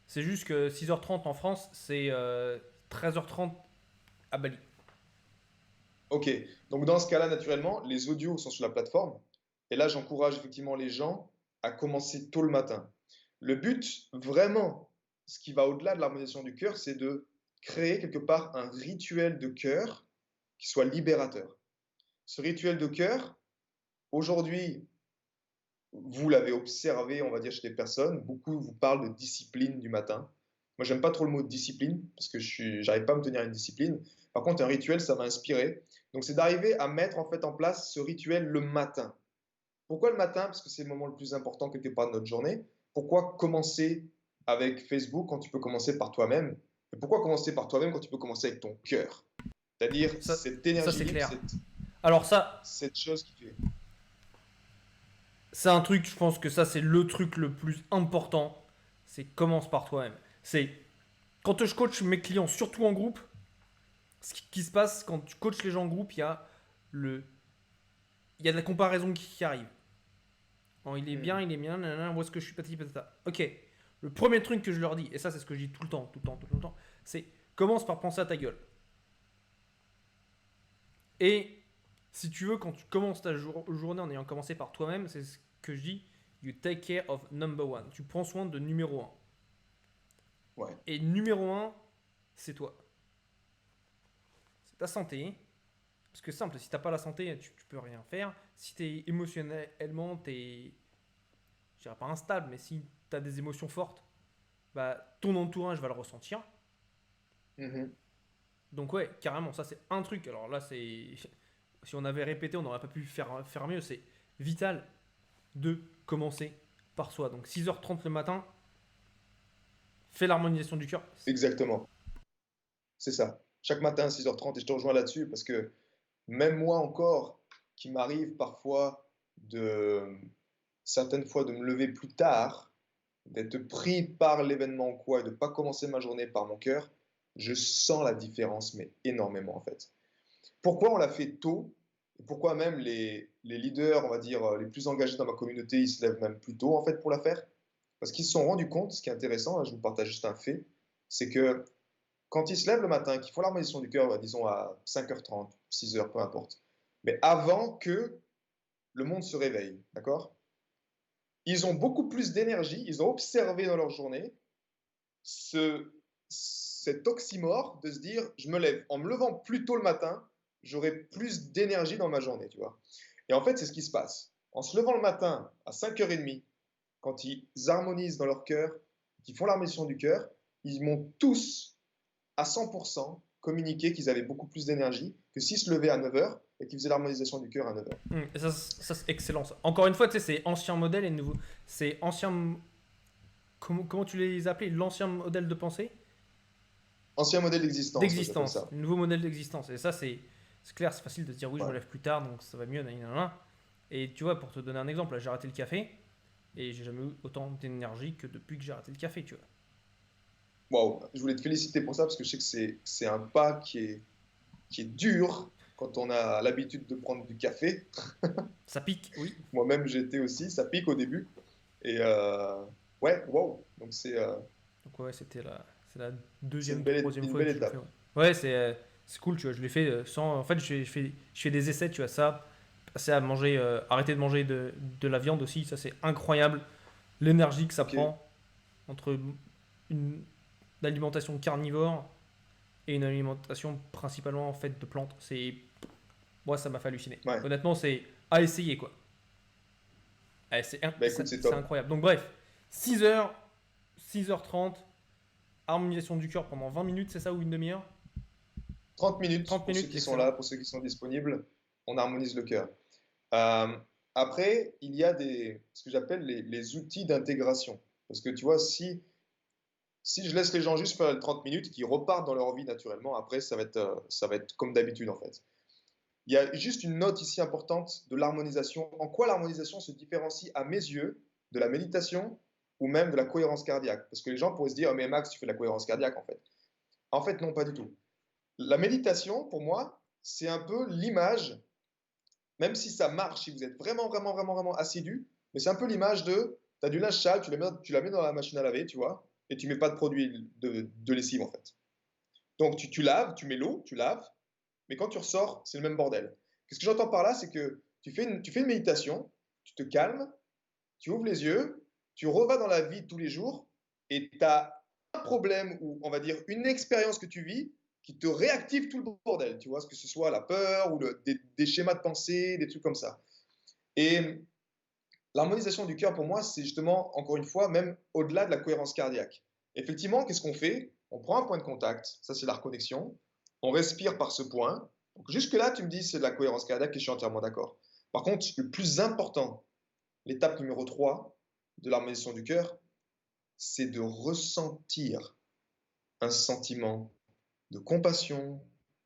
C'est juste que 6h30 en France, c'est 13h30 à Bali. Ok, donc dans ce cas-là, naturellement, les audios sont sur la plateforme. Et là, j'encourage effectivement les gens à commencer tôt le matin. Le but, vraiment, ce qui va au-delà de l'harmonisation du cœur, c'est de créer quelque part un rituel de cœur qui soit libérateur. Ce rituel de cœur, aujourd'hui, vous l'avez observé, on va dire, chez des personnes, beaucoup vous parlent de discipline du matin. Moi, j'aime pas trop le mot discipline parce que j'arrive pas à me tenir à une discipline. Par contre, un rituel, ça m'a inspiré. Donc, c'est d'arriver à mettre en fait en place ce rituel le matin. Pourquoi le matin? Parce que c'est le moment le plus important quelque part de notre journée. Pourquoi commencer avec Facebook quand tu peux commencer par toi-même? Et pourquoi commencer par toi-même quand tu peux commencer avec ton cœur? C'est-à-dire Ça, cette ça énergie c'est libre, clair. Alors ça, cette chose qui fait. c'est un truc, je pense que ça, c'est le truc le plus important. C'est commence par toi-même. C'est quand je coach mes clients, surtout en groupe, ce qui se passe quand tu coaches les gens en groupe, le, il y a de la comparaison qui arrive. Bon, Hmm. il est bien, nanana, où est-ce que je suis patati patata. Ok, le premier truc que je leur dis, et ça c'est ce que je dis tout le temps, tout le temps, tout le temps, c'est commence par penser à ta gueule. Et si tu veux, quand tu commences ta journée en ayant commencé par toi-même, c'est ce que je dis, you take care of number one. Tu prends soin de numéro un. Ouais. Et numéro un, c'est toi. C'est ta santé. Parce que simple, si t'as pas la santé, tu peux rien faire. Si t'es émotionnellement, je dirais pas instable, mais si t'as des émotions fortes, bah ton entourage va le ressentir. Mhm. Donc ouais, carrément, ça c'est un truc. Alors là, c'est si on avait répété, on n'aurait pas pu faire mieux. C'est vital de commencer par soi. Donc 6h30 le matin, fais l'harmonisation du cœur. Exactement. C'est ça. Chaque matin à 6h30, et je te rejoins là-dessus parce que même moi encore, qui m'arrive parfois de certaines fois de me lever plus tard, d'être pris par l'événement ou quoi, et de ne pas commencer ma journée par mon cœur, je sens la différence, mais énormément en fait. Pourquoi on l'a fait tôt? Et pourquoi même les leaders, on va dire, les plus engagés dans ma communauté, ils se lèvent même plus tôt en fait pour la faire? Parce qu'ils se sont rendus compte, ce qui est intéressant, là, je vous partage juste un fait, c'est que quand ils se lèvent le matin, qu'ils font l'harmonisation du cœur, disons à 5h30, 6h, peu importe, mais avant que le monde se réveille, d'accord? Ils ont beaucoup plus d'énergie, ils ont observé dans leur journée ce, cet oxymore de se dire, je me lève, en me levant plus tôt le matin, j'aurai plus d'énergie dans ma journée, tu vois. Et en fait, c'est ce qui se passe. En se levant le matin à 5h30, quand ils harmonisent dans leur cœur, qu'ils font l'harmonisation du cœur, ils m'ont tous à 100% communiqué qu'ils avaient beaucoup plus d'énergie que s'ils se levaient à 9h et qu'ils faisaient l'harmonisation du cœur à 9h. Et ça c'est excellent. Ça. Encore une fois, tu sais, c'est ancien modèle et nouveau. C'est ancien. Comment tu les appelais? L'ancien modèle de pensée? Ancien modèle d'existence, ouais, j'appelle D'existence. ça. Le nouveau modèle d'existence. Et ça, c'est clair, c'est facile de se dire oui, je me Ouais. lève plus tard, donc ça va mieux. Nanana. Et tu vois, pour te donner un exemple, là, j'ai arrêté le café et j'ai jamais eu autant d'énergie que depuis que j'ai arrêté le café, tu vois. Waouh, je voulais te féliciter pour ça parce que je sais que c'est un pas qui est dur quand on a l'habitude de prendre du café. Ça pique, oui. Moi-même, j'étais aussi, ça pique au début. Et ouais, waouh, donc Donc ouais, c'est la c'est deuxième, troisième une fois belle que je le fais. Ouais, étape. ouais c'est cool, tu vois. Je l'ai fait sans. En fait, je fais des essais, tu vois. Ça, passer à manger, arrêter de manger de la viande aussi, ça c'est incroyable. L'énergie que ça Ok, prend entre une alimentation carnivore et une alimentation principalement faite de plantes. C'est Moi, ça m'a fait halluciner. Ouais. Honnêtement, c'est à essayer, quoi. Bah écoute, c'est C'est top. incroyable. Donc, bref, 6h, 6h30, harmonisation du cœur pendant 20 minutes, c'est ça, ou une demi-heure? 30 minutes 30 pour ceux minutes, qui sont excellent. là, pour ceux qui sont disponibles, on harmonise le cœur. Euh, Après, il y a ce que j'appelle les outils d'intégration. Parce que tu vois, si je laisse les gens juste faire les 30 minutes et qu'ils repartent dans leur vie naturellement, après, ça va être comme d'habitude en fait. Il y a juste une note ici importante de l'harmonisation. En quoi l'harmonisation se différencie à mes yeux de la méditation ou même de la cohérence cardiaque? Parce que les gens pourraient se dire, oh, mais Max, tu fais de la cohérence cardiaque en fait. En fait, non, pas du tout. La méditation, pour moi, c'est un peu l'image, même si ça marche, si vous êtes vraiment, vraiment, vraiment, vraiment assidu, mais c'est un peu l'image de, tu as du linge sale, tu la mets dans la machine à laver, tu vois, et tu mets pas de produit de lessive en fait. Donc tu laves, tu mets l'eau, tu laves, mais quand tu ressors, c'est le même bordel. Qu'est-ce que j'entends par là? C'est que tu fais une méditation, tu te calmes, tu ouvres les yeux, tu revas dans la vie de tous les jours, et tu as un problème ou on va dire une expérience que tu vis qui te réactive tout le bordel, tu vois, que ce soit la peur ou des schémas de pensée, des trucs comme ça. Et l'harmonisation du cœur, pour moi, c'est justement, encore une fois, même au-delà de la cohérence cardiaque. Effectivement, qu'est-ce qu'on fait? On prend un point de contact, ça c'est la reconnexion, on respire par ce point. Donc jusque-là, tu me dis c'est de la cohérence cardiaque et je suis entièrement d'accord. Par contre, le plus important, l'étape numéro 3 de l'harmonisation du cœur, c'est de ressentir un sentiment de compassion,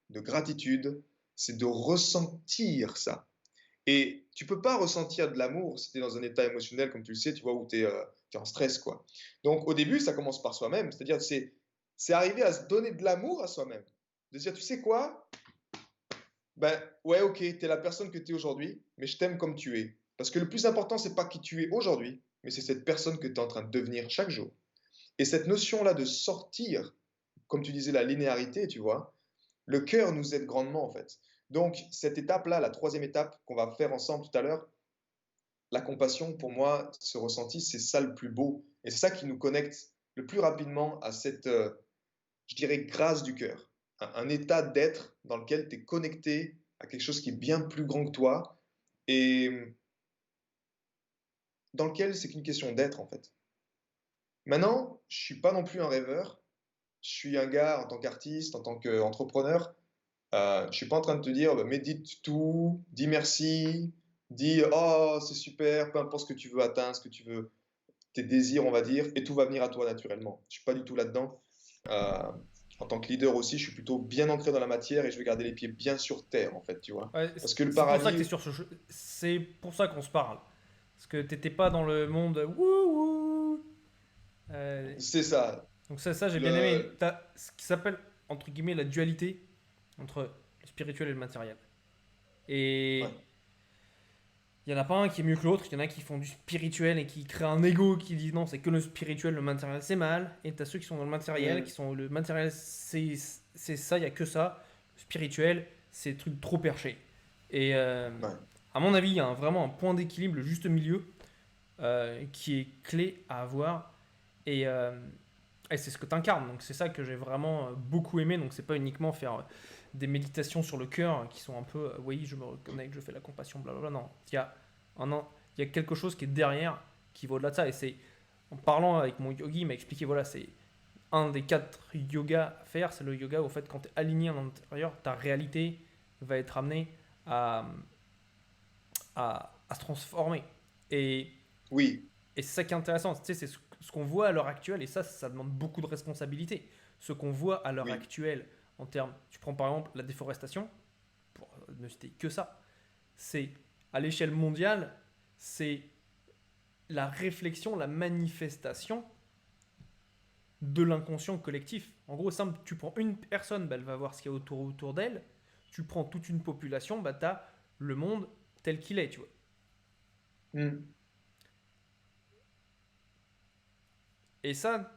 de gratitude, c'est de ressentir ça. Et tu peux pas ressentir de l'amour si tu es dans un état émotionnel, comme tu le sais, tu vois, où tu es, en stress, quoi. Donc au début, ça commence par soi-même, c'est-à-dire c'est arriver à se donner de l'amour à soi-même. De se dire, tu sais quoi? Ben ouais, ok, tu es la personne que tu es aujourd'hui, mais je t'aime comme tu es. Parce que le plus important, c'est pas qui tu es aujourd'hui, mais c'est cette personne que tu es en train de devenir chaque jour. Et cette notion-là de sortir, comme tu disais, la linéarité, tu vois, le cœur nous aide grandement en fait. Donc cette étape-là, la troisième étape qu'on va faire ensemble tout à l'heure, la compassion, pour moi, ce ressenti, c'est ça le plus beau. Et c'est ça qui nous connecte le plus rapidement à cette, je dirais, grâce du cœur. Un état d'être dans lequel tu es connecté à quelque chose qui est bien plus grand que toi et dans lequel c'est qu'une question d'être en fait. Maintenant, je suis pas non plus un rêveur. Je suis un gars en tant qu'artiste, en tant qu'entrepreneur. Je suis pas en train de te dire, bah, médite tout, dis merci, dis oh c'est super, peu importe ce que tu veux atteindre, ce que tu veux, tes désirs, on va dire, et tout va venir à toi naturellement. Je suis pas du tout là-dedans. Euh, En tant que leader aussi, je suis plutôt bien ancré dans la matière et je vais garder les pieds bien sur terre, en fait, tu vois. Ouais, Parce que le c'est pour ça que paradis, c'est pour ça qu'on se parle. Parce que t'étais pas dans le monde wouhou. Euh, c'est ça. donc ça j'ai bien aimé. Le... T'as ce qui s'appelle entre guillemets la dualité entre le spirituel et le matériel. Et Ouais. il y en a pas un qui est mieux que l'autre. Il y en a qui font du spirituel et qui créent un ego qui dit non c'est que le spirituel, le matériel c'est mal. Et t'as ceux qui sont dans le matériel qui Mm, sont le matériel c'est ça, il y a que ça. Le spirituel c'est des trucs trop perchés. Et ouais. à mon avis, il y a vraiment un point d'équilibre, le juste milieu, qui est clé à avoir. Et, euh, et c'est ce que tu incarnes. Donc c'est ça que j'ai vraiment beaucoup aimé. Donc c'est pas uniquement faire des méditations sur le cœur qui sont un peu, oui, je me reconnecte, je fais la compassion, blablabla. Non, il y a quelque chose qui est derrière, qui va au-delà de ça. Et c'est en parlant avec mon yogi, il m'a expliqué, voilà, c'est un des 4 yogas à faire. C'est le yoga où, en fait, quand tu es aligné à l'intérieur, ta réalité va être amenée à, à se transformer. Et, Oui, et c'est ça qui est intéressant. Tu sais, c'est ce qu'on voit à l'heure actuelle, et ça demande beaucoup de responsabilité. Ce qu'on voit à l'heure oui, actuelle en termes. Tu prends par exemple la déforestation, pour ne citer que ça, c'est à l'échelle mondiale, c'est la réflexion, la manifestation de l'inconscient collectif. En gros, simple, tu prends une personne, bah, elle va voir ce qu'il y a autour d'elle. Tu prends toute une population, bah, tu as le monde tel qu'il est, tu vois. mm, Et ça,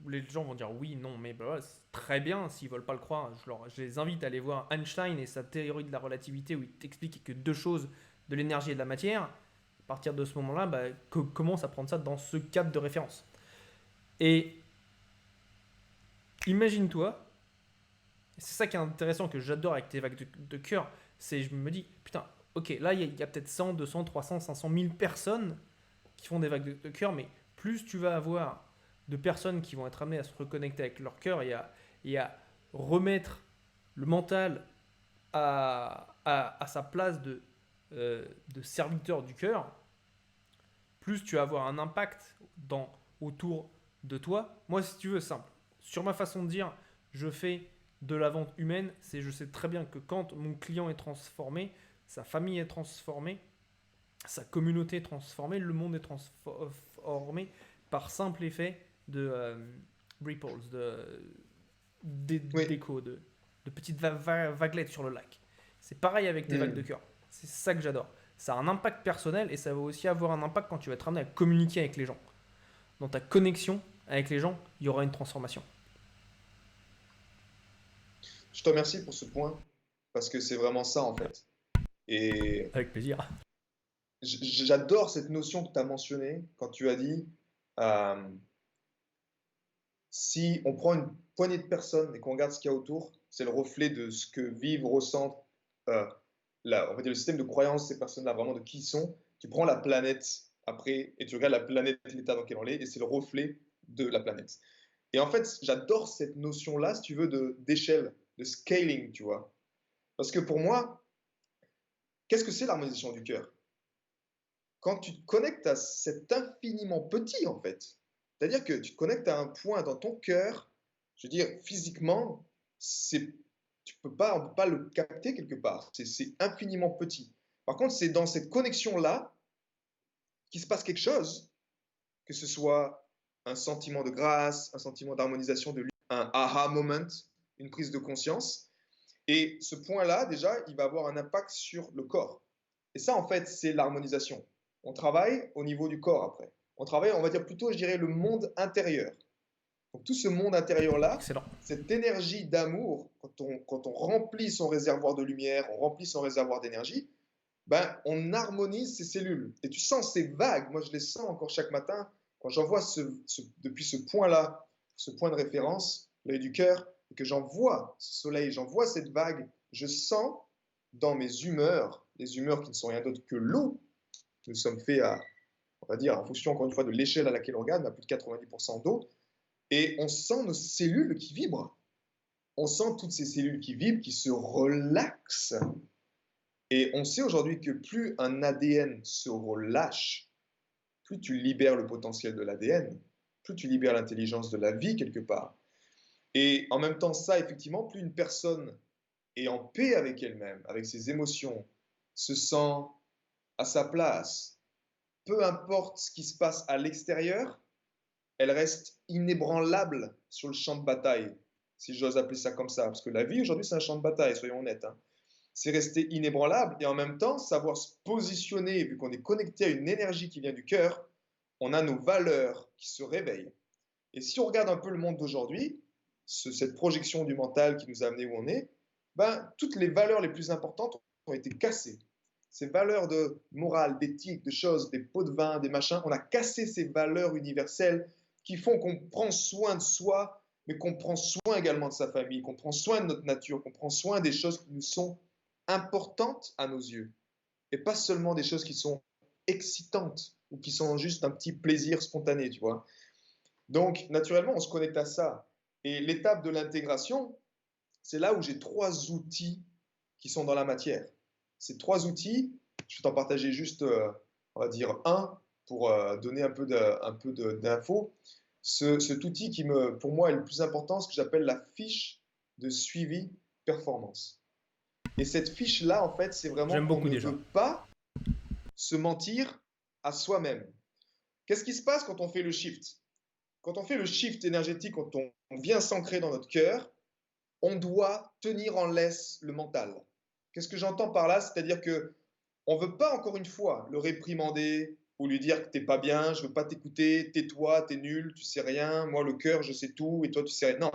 les gens vont dire oui, non, mais bah, c'est très bien s'ils veulent pas le croire. Je les invite à aller voir Einstein et sa théorie de la relativité où il t'explique que deux choses, de l'énergie et de la matière. À partir de ce moment-là, bah, commence à prendre ça dans ce cadre de référence. Et imagine-toi Et c'est ça qui est intéressant, que j'adore avec tes vagues de cœur. C'est, je me dis, putain, ok, là, il y a peut-être 100, 200, 300, 500 1000 personnes qui font des vagues de cœur, mais plus tu vas avoir de personnes qui vont être amenées à se reconnecter avec leur cœur et à remettre le mental à sa place de serviteur du cœur, plus tu vas avoir un impact autour de toi. Moi, si tu veux, simple. Sur ma façon de dire, je fais de la vente humaine, c'est je sais très bien que quand mon client est transformé, sa famille est transformée, sa communauté est transformée, le monde est transformé par simple effet de ripples, Oui. d'écho, de petites vaguelettes sur le lac. C'est pareil avec tes vagues de Hmm. cœur. C'est ça que j'adore. Ça a un impact personnel et ça va aussi avoir un impact quand tu vas être amené à communiquer avec les gens. Dans ta connexion avec les gens, il y aura une transformation. Je te remercie pour ce point, parce que c'est vraiment ça en fait. Et Avec plaisir. j'adore cette notion que tu as mentionnée quand tu as dit euh, si on prend une poignée de personnes et qu'on regarde ce qu'il y a autour, c'est le reflet de ce que vivent, ressentent, euh, on va dire le système de croyance de ces personnes-là, vraiment de qui ils sont. Tu prends la planète après et tu regardes la planète, l'état dans lequel on est, et c'est le reflet de la planète. Et en fait, j'adore cette notion-là, si tu veux, d'échelle, de scaling, tu vois. Parce que pour moi, qu'est-ce que c'est l'harmonisation du cœur? Quand tu te connectes à cet infiniment petit, en fait, c'est-à-dire que tu te connectes à un point dans ton cœur, je veux dire, physiquement, on ne peut pas le capter quelque part. C'est infiniment petit. Par contre, c'est dans cette connexion-là qu'il se passe quelque chose, que ce soit un sentiment de grâce, un sentiment d'harmonisation, un aha moment, une prise de conscience. Et ce point-là, déjà, il va avoir un impact sur le corps. Et ça, en fait, c'est l'harmonisation. On travaille au niveau du corps après. On travaille, on va dire plutôt, je dirais, le monde intérieur. Donc tout ce monde intérieur-là, Excellent. cette énergie d'amour, quand on remplit son réservoir de lumière, on remplit son réservoir d'énergie, ben, on harmonise ces cellules. Et tu sens ces vagues, moi je les sens encore chaque matin, quand j'envoie depuis ce point-là, ce point de référence, l'œil du cœur, et que j'envoie ce soleil, j'envoie cette vague, je sens dans mes humeurs, les humeurs qui ne sont rien d'autre que l'eau, nous sommes faits à, on va dire, en fonction encore une fois de l'échelle à laquelle on regarde, on a plus de 90% d'eau, et on sent nos cellules qui vibrent. On sent toutes ces cellules qui vibrent, qui se relaxent. Et on sait aujourd'hui que plus un ADN se relâche, plus tu libères le potentiel de l'ADN, plus tu libères l'intelligence de la vie quelque part. Et en même temps, ça, effectivement, plus une personne est en paix avec elle-même, avec ses émotions, se sent à sa place, peu importe ce qui se passe à l'extérieur, elle reste inébranlable sur le champ de bataille, si j'ose appeler ça comme ça. Parce que la vie, aujourd'hui, c'est un champ de bataille, soyons honnêtes. Hein. C'est rester inébranlable et en même temps savoir se positionner, vu qu'on est connecté à une énergie qui vient du cœur, on a nos valeurs qui se réveillent. Et si on regarde un peu le monde d'aujourd'hui, cette projection du mental qui nous a amené où on est, ben, toutes les valeurs les plus importantes ont été cassées. Ces valeurs de morale, d'éthique, de choses, des pots de vin, des machins, on a cassé ces valeurs universelles qui font qu'on prend soin de soi, mais qu'on prend soin également de sa famille, qu'on prend soin de notre nature, qu'on prend soin des choses qui nous sont importantes à nos yeux, et pas seulement des choses qui sont excitantes ou qui sont juste un petit plaisir spontané, tu vois. Donc, naturellement, on se connecte à ça. Et l'étape de l'intégration, c'est là où j'ai trois outils qui sont dans la matière. Ces trois outils, je vais t'en partager juste, on va dire, un pour donner un peu d'infos. Cet outil qui, pour moi, est le plus important, ce que j'appelle la fiche de suivi performance. Et cette fiche-là, en fait, c'est vraiment J'aime qu'on beaucoup ne déjà. veut pas se mentir à soi-même. Qu'est-ce qui se passe quand on fait le shift? Quand on fait le shift énergétique, quand on vient s'ancrer dans notre cœur, on doit tenir en laisse le mental. Qu'est-ce que j'entends par là? C'est-à-dire que on ne veut pas, encore une fois, le réprimander ou lui dire que t'es pas bien, je ne veux pas t'écouter, tais-toi, t'es nul, tu sais rien, moi le cœur, je sais tout, et toi tu sais rien. Non,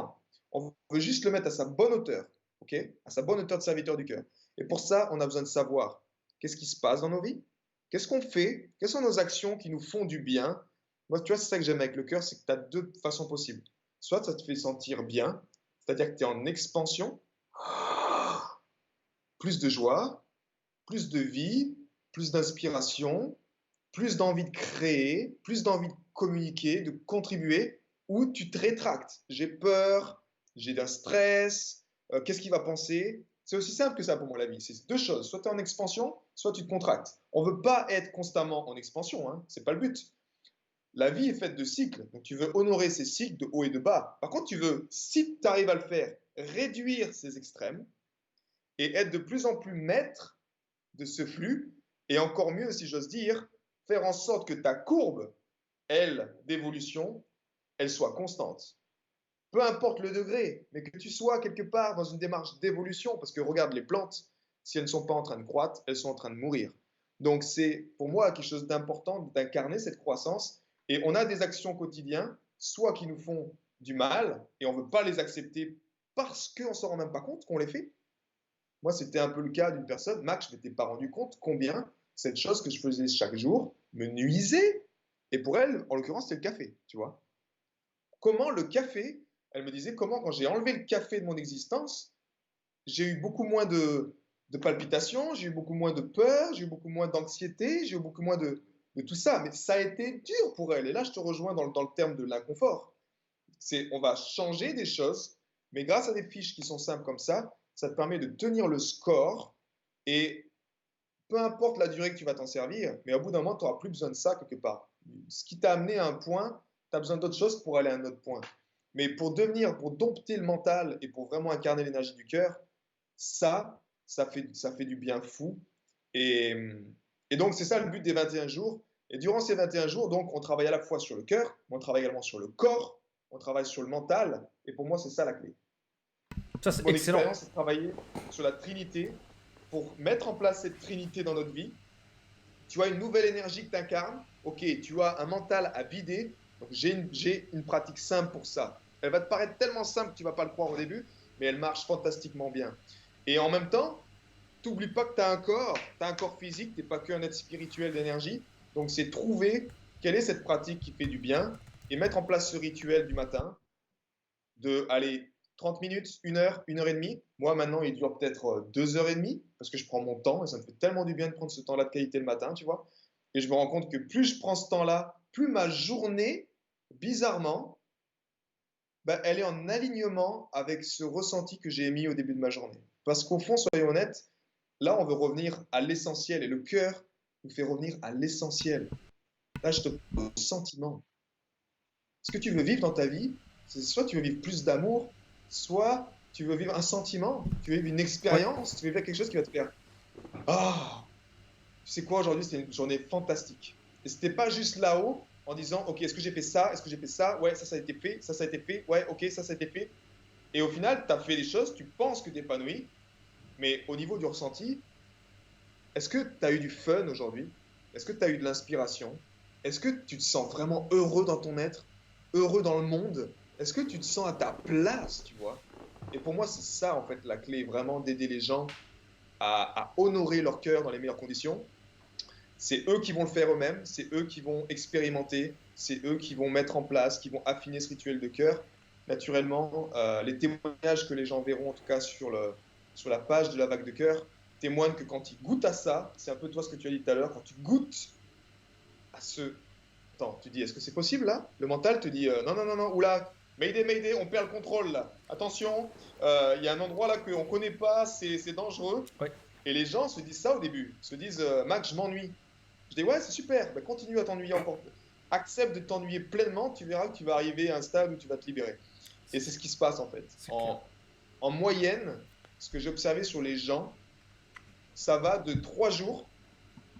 on veut juste le mettre à sa bonne hauteur, ok? À sa bonne hauteur de serviteur du cœur. Et pour ça, on a besoin de savoir qu'est-ce qui se passe dans nos vies, qu'est-ce qu'on fait, quelles sont nos actions qui nous font du bien. Moi, tu vois, c'est ça que j'aime avec le cœur, c'est que tu as deux façons possibles. Soit ça te fait sentir bien, c'est-à-dire que tu es en expansion, plus de joie, plus de vie, plus d'inspiration, plus d'envie de créer, plus d'envie de communiquer, de contribuer, ou tu te rétractes. J'ai peur, j'ai d'un stress, qu'est-ce qu'il va penser? C'est aussi simple que ça pour moi la vie. C'est deux choses. Soit tu es en expansion, soit tu te contractes. On ne veut pas être constamment en expansion, hein. Ce n'est pas le but. La vie est faite de cycles. Donc tu veux honorer ces cycles de haut et de bas. Par contre, tu veux, si tu arrives à le faire, réduire ces extrêmes et être de plus en plus maître de ce flux. Et encore mieux, si j'ose dire, faire en sorte que ta courbe, elle, d'évolution, elle soit constante. Peu importe le degré, mais que tu sois quelque part dans une démarche d'évolution, parce que regarde les plantes, si elles ne sont pas en train de croître, elles sont en train de mourir. Donc c'est pour moi quelque chose d'important d'incarner cette croissance. Et on a des actions quotidiennes, soit qui nous font du mal, et on ne veut pas les accepter parce qu'on ne s'en rend même pas compte qu'on les fait. Moi, c'était un peu le cas d'une personne, Max, je ne m'étais pas rendu compte combien cette chose que je faisais chaque jour me nuisait. Et pour elle, en l'occurrence, c'était le café, tu vois. Comment le café, elle me disait comment quand j'ai enlevé le café de mon existence, j'ai eu beaucoup moins de palpitations, j'ai eu beaucoup moins de peur, j'ai eu beaucoup moins d'anxiété, j'ai eu beaucoup moins de tout ça. Mais ça a été dur pour elle. Et là, je te rejoins dans le terme de l'inconfort. On va changer des choses, mais grâce à des fiches qui sont simples comme ça te permet de tenir le score et peu importe la durée que tu vas t'en servir, mais au bout d'un moment, tu n'auras plus besoin de ça quelque part. Ce qui t'a amené à un point, tu as besoin d'autre chose pour aller à un autre point. Mais pour dompter le mental et pour vraiment incarner l'énergie du cœur, ça fait du bien fou. Et, et donc, c'est ça le but des 21 jours. Et durant ces 21 jours, donc, on travaille à la fois sur le cœur, mais on travaille également sur le corps, on travaille sur le mental. Et pour moi, c'est ça la clé. Ça, c'est Mon excellent. expérience, c'est de travailler sur la Trinité pour mettre en place cette Trinité dans notre vie. Tu as une nouvelle énergie que tu incarnes. Ok, tu as un mental à vider. Donc, j'ai une pratique simple pour ça. Elle va te paraître tellement simple que tu ne vas pas le croire au début, mais elle marche fantastiquement bien. Et en même temps, t'oublies pas que tu as un corps physique, tu n'es pas qu'un être spirituel d'énergie. Donc, c'est trouver quelle est cette pratique qui fait du bien et mettre en place ce rituel du matin de aller 30 minutes, 1 heure et demie. Moi, maintenant, il dure peut-être 2 heures et demie parce que je prends mon temps et ça me fait tellement du bien de prendre ce temps-là de qualité le matin, tu vois. Et je me rends compte que plus je prends ce temps-là, plus ma journée, bizarrement, ben, elle est en alignement avec ce ressenti que j'ai émis au début de ma journée. Parce qu'au fond, soyons honnêtes, là, on veut revenir à l'essentiel et le cœur nous fait revenir à l'essentiel. Là, je te pose le sentiment. Ce que tu veux vivre dans ta vie, c'est soit tu veux vivre plus d'amour, soit tu veux vivre un sentiment, tu veux vivre une expérience, tu veux vivre quelque chose qui va te faire ah, tu sais quoi, aujourd'hui c'était une journée fantastique. Et c'était pas juste là-haut en disant ok, est-ce que j'ai fait ça, est-ce que j'ai fait ça, ouais, ça a été fait, ça a été fait, ouais, ok, ça a été fait. Et au final, tu as fait des choses, tu penses que tu es épanoui, mais au niveau du ressenti, est-ce que tu as eu du fun aujourd'hui? Est-ce que tu as eu de l'inspiration? Est-ce que tu te sens vraiment heureux dans ton être, heureux dans le monde? Est-ce que tu te sens à ta place, tu vois? Et pour moi, c'est ça, en fait, la clé, vraiment d'aider les gens à honorer leur cœur dans les meilleures conditions. C'est eux qui vont le faire eux-mêmes, c'est eux qui vont expérimenter, c'est eux qui vont mettre en place, qui vont affiner ce rituel de cœur. Naturellement, les témoignages que les gens verront, en tout cas sur la page de la vague de cœur, témoignent que quand ils goûtent à ça, c'est un peu toi ce que tu as dit tout à l'heure, quand tu goûtes à ce... Attends, tu dis, est-ce que c'est possible là? Le mental te dit, non, non, non, non, oula, Mayday, Mayday, on perd le contrôle là. Attention, il y a un endroit là qu'on ne connaît pas, c'est dangereux. Ouais. Et les gens se disent ça au début, se disent, Max, je m'ennuie. Je dis, ouais, c'est super, bah, continue à t'ennuyer encore. Accepte de t'ennuyer pleinement, tu verras que tu vas arriver à un stade où tu vas te libérer. Et c'est ce qui se passe en fait. En moyenne, ce que j'ai observé sur les gens, ça va de 3 jours,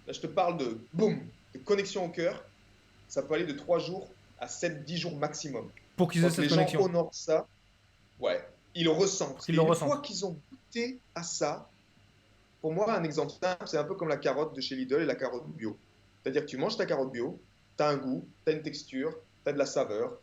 là je te parle de boum, de connexion au cœur, ça peut aller de 3 jours à 7-10 jours maximum. Pour qu'ils aient Quand cette les connexion. gens honorent ça, ouais, ils le ressentent. Ils Et le une ressentent. fois qu'ils ont goûté à ça, pour moi, un exemple simple, c'est un peu comme la carotte de chez Lidl et la carotte bio. C'est-à-dire que tu manges ta carotte bio, tu as un goût, tu as une texture, tu as de la saveur.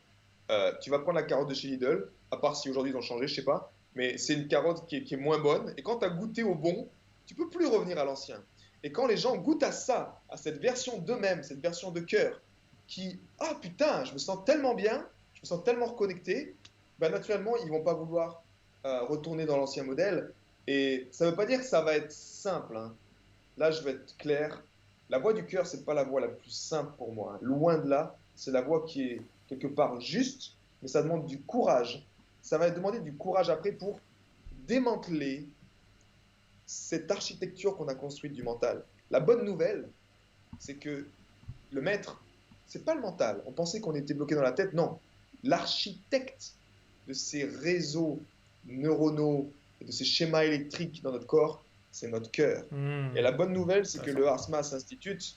Tu vas prendre la carotte de chez Lidl, à part si aujourd'hui ils ont changé, je sais pas, mais c'est une carotte qui est moins bonne. Et quand tu as goûté au bon, tu peux plus revenir à l'ancien. Et quand les gens goûtent à ça, à cette version d'eux-mêmes, cette version de cœur, qui, ah putain, je me sens tellement bien, je me sens tellement reconnecté, ben naturellement, ils vont pas vouloir retourner dans l'ancien modèle. Et ça ne veut pas dire que ça va être simple, hein. Là, je vais être clair. La voie du cœur, c'est pas la voie la plus simple pour moi, hein. Loin de là, c'est la voie qui est quelque part juste, mais ça demande du courage. Ça va demander du courage après pour démanteler cette architecture qu'on a construite du mental. La bonne nouvelle, c'est que le maître, c'est pas le mental. On pensait qu'on était bloqué dans la tête. Non. L'architecte de ces réseaux neuronaux et de ces schémas électriques dans notre corps, c'est notre cœur. Et la bonne nouvelle, c'est que Intéressant. le HeartMath Institute,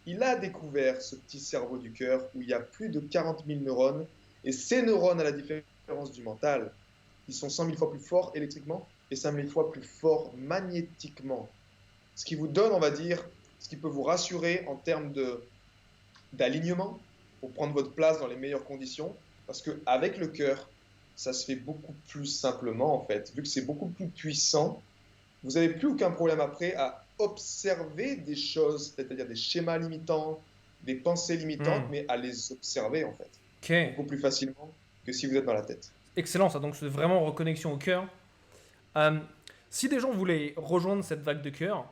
il a découvert ce petit cerveau du cœur où il y a plus de 40 000 neurones. Et ces neurones, à la différence du mental, ils sont 100 000 fois plus forts électriquement et 5 000 fois plus forts magnétiquement. Ce qui vous donne, on va dire, ce qui peut vous rassurer en termes d'alignement pour prendre votre place dans les meilleures conditions. Parce qu'avec le cœur, ça se fait beaucoup plus simplement, en fait. Vu que c'est beaucoup plus puissant, vous n'avez plus aucun problème après à observer des choses, c'est-à-dire des schémas limitants, des pensées limitantes, Hmm. mais à les observer, en fait. Ok. Beaucoup plus facilement que si vous êtes dans la tête. Excellent ça, donc c'est vraiment reconnexion au cœur. Euh, Si des gens voulaient rejoindre cette vague de cœur,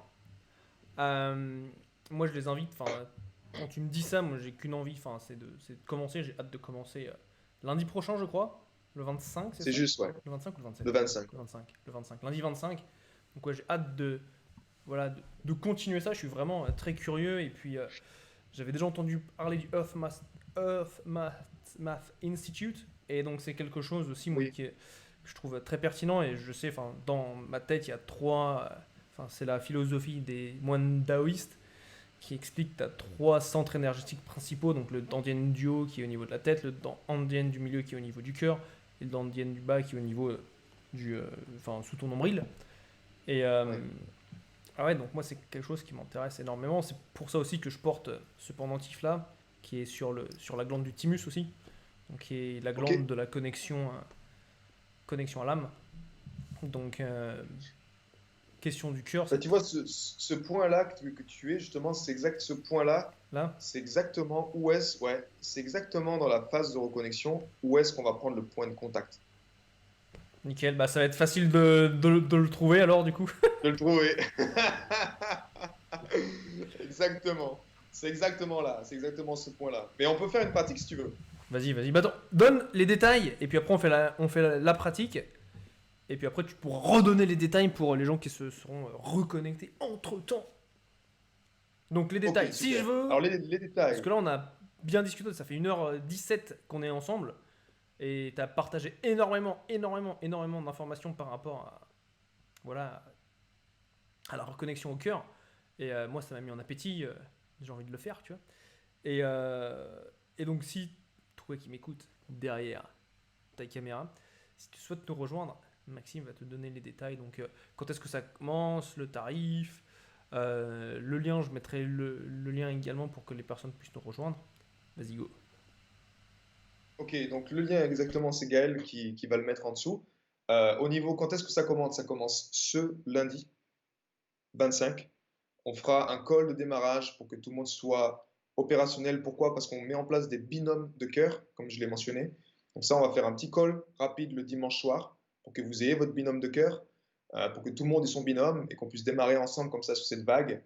euh, moi je les invite, enfin, quand tu me dis ça, moi j'ai qu'une envie, enfin, c'est de commencer, j'ai hâte de commencer lundi prochain je crois, le 25 c'est C'est ça? juste, ouais. Le 25 ou le 27? De 25. Le 25, le 25, lundi 25. Donc ouais, j'ai hâte voilà, de continuer ça, je suis vraiment très curieux et puis j'avais déjà entendu parler du Math Institute et donc c'est quelque chose aussi moi Oui, que je trouve très pertinent et je sais, enfin dans ma tête il y a trois, enfin c'est la philosophie des moines taoïstes qui explique que tu as trois centres énergétiques principaux, donc le Dandian du haut qui est au niveau de la tête, le Dandian du milieu qui est au niveau du cœur et le Dandian du bas qui est au niveau enfin sous ton nombril. Et ouais. ah ouais, donc moi c'est quelque chose qui m'intéresse énormément. C'est pour ça aussi que je porte ce pendentif là, qui est sur la glande du thymus aussi, donc qui est la Ok. glande de la connexion à l'âme. Donc question du cœur, Bah, tu vois, ce point-là que tu es, justement, c'est exact ce point-là, là, c'est exactement où est-ce, ouais, c'est exactement dans la phase de reconnexion où est-ce qu'on va prendre le point de contact. nickel. Bah ça va être facile de le trouver alors du coup. De le trouver. Exactement. C'est exactement là, c'est exactement ce point-là. Mais on peut faire une pratique si tu veux. Vas-y, vas-y. Bah donne les détails et puis après on fait la pratique. Et puis après tu pourras redonner les détails pour les gens qui se seront reconnectés entre temps. Donc les Ok, détails. Si je super. veux, Alors les parce détails. que là, on a bien discuté, ça fait 1h17 qu'on est ensemble. Et tu as partagé énormément d'informations par rapport voilà, à la reconnexion au cœur. Et moi, ça m'a mis en appétit. J'ai envie de le faire, tu vois. Et, euh, et donc, si toi qui m'écoutes derrière ta caméra, si tu souhaites nous rejoindre, Maxime va te donner les détails. Donc, quand est-ce que ça commence, le tarif, le lien, je mettrai le lien également pour que les personnes puissent nous rejoindre. Vas-y, go. Ok, donc le lien exactement, c'est Gaël qui va le mettre en dessous. Au niveau, quand est-ce que ça commence? Ça commence ce lundi 25. On fera un call de démarrage pour que tout le monde soit opérationnel. Pourquoi? Parce qu'on met en place des binômes de cœur, comme je l'ai mentionné. Donc ça, on va faire un petit call rapide le dimanche soir pour que vous ayez votre binôme de cœur, pour que tout le monde ait son binôme et qu'on puisse démarrer ensemble comme ça sur cette vague.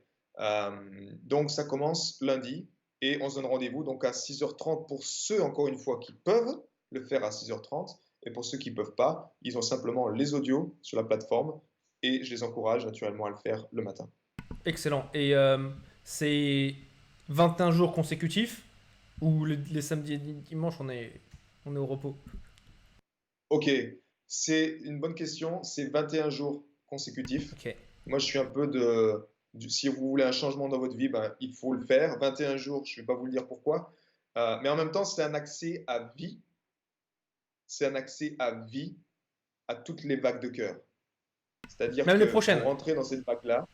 Donc ça commence lundi et on se donne rendez-vous donc à 6h30 pour ceux, encore une fois, qui peuvent le faire à 6h30. Et pour ceux qui ne peuvent pas, ils ont simplement les audios sur la plateforme et je les encourage naturellement à le faire le matin. Excellent. Et c'est 21 jours consécutifs ou les samedis et dimanches, on est au repos? Ok, c'est une bonne question. C'est 21 jours consécutifs. Ok. Moi, je suis un peu si vous voulez un changement dans votre vie, ben, il faut le faire. 21 jours, je ne vais pas vous le dire pourquoi. Mais en même temps, c'est un accès à vie. C'est un accès à vie à toutes les vagues de cœur. C'est-à-dire Même les que vous prochaines. rentrez dans cette vague-là,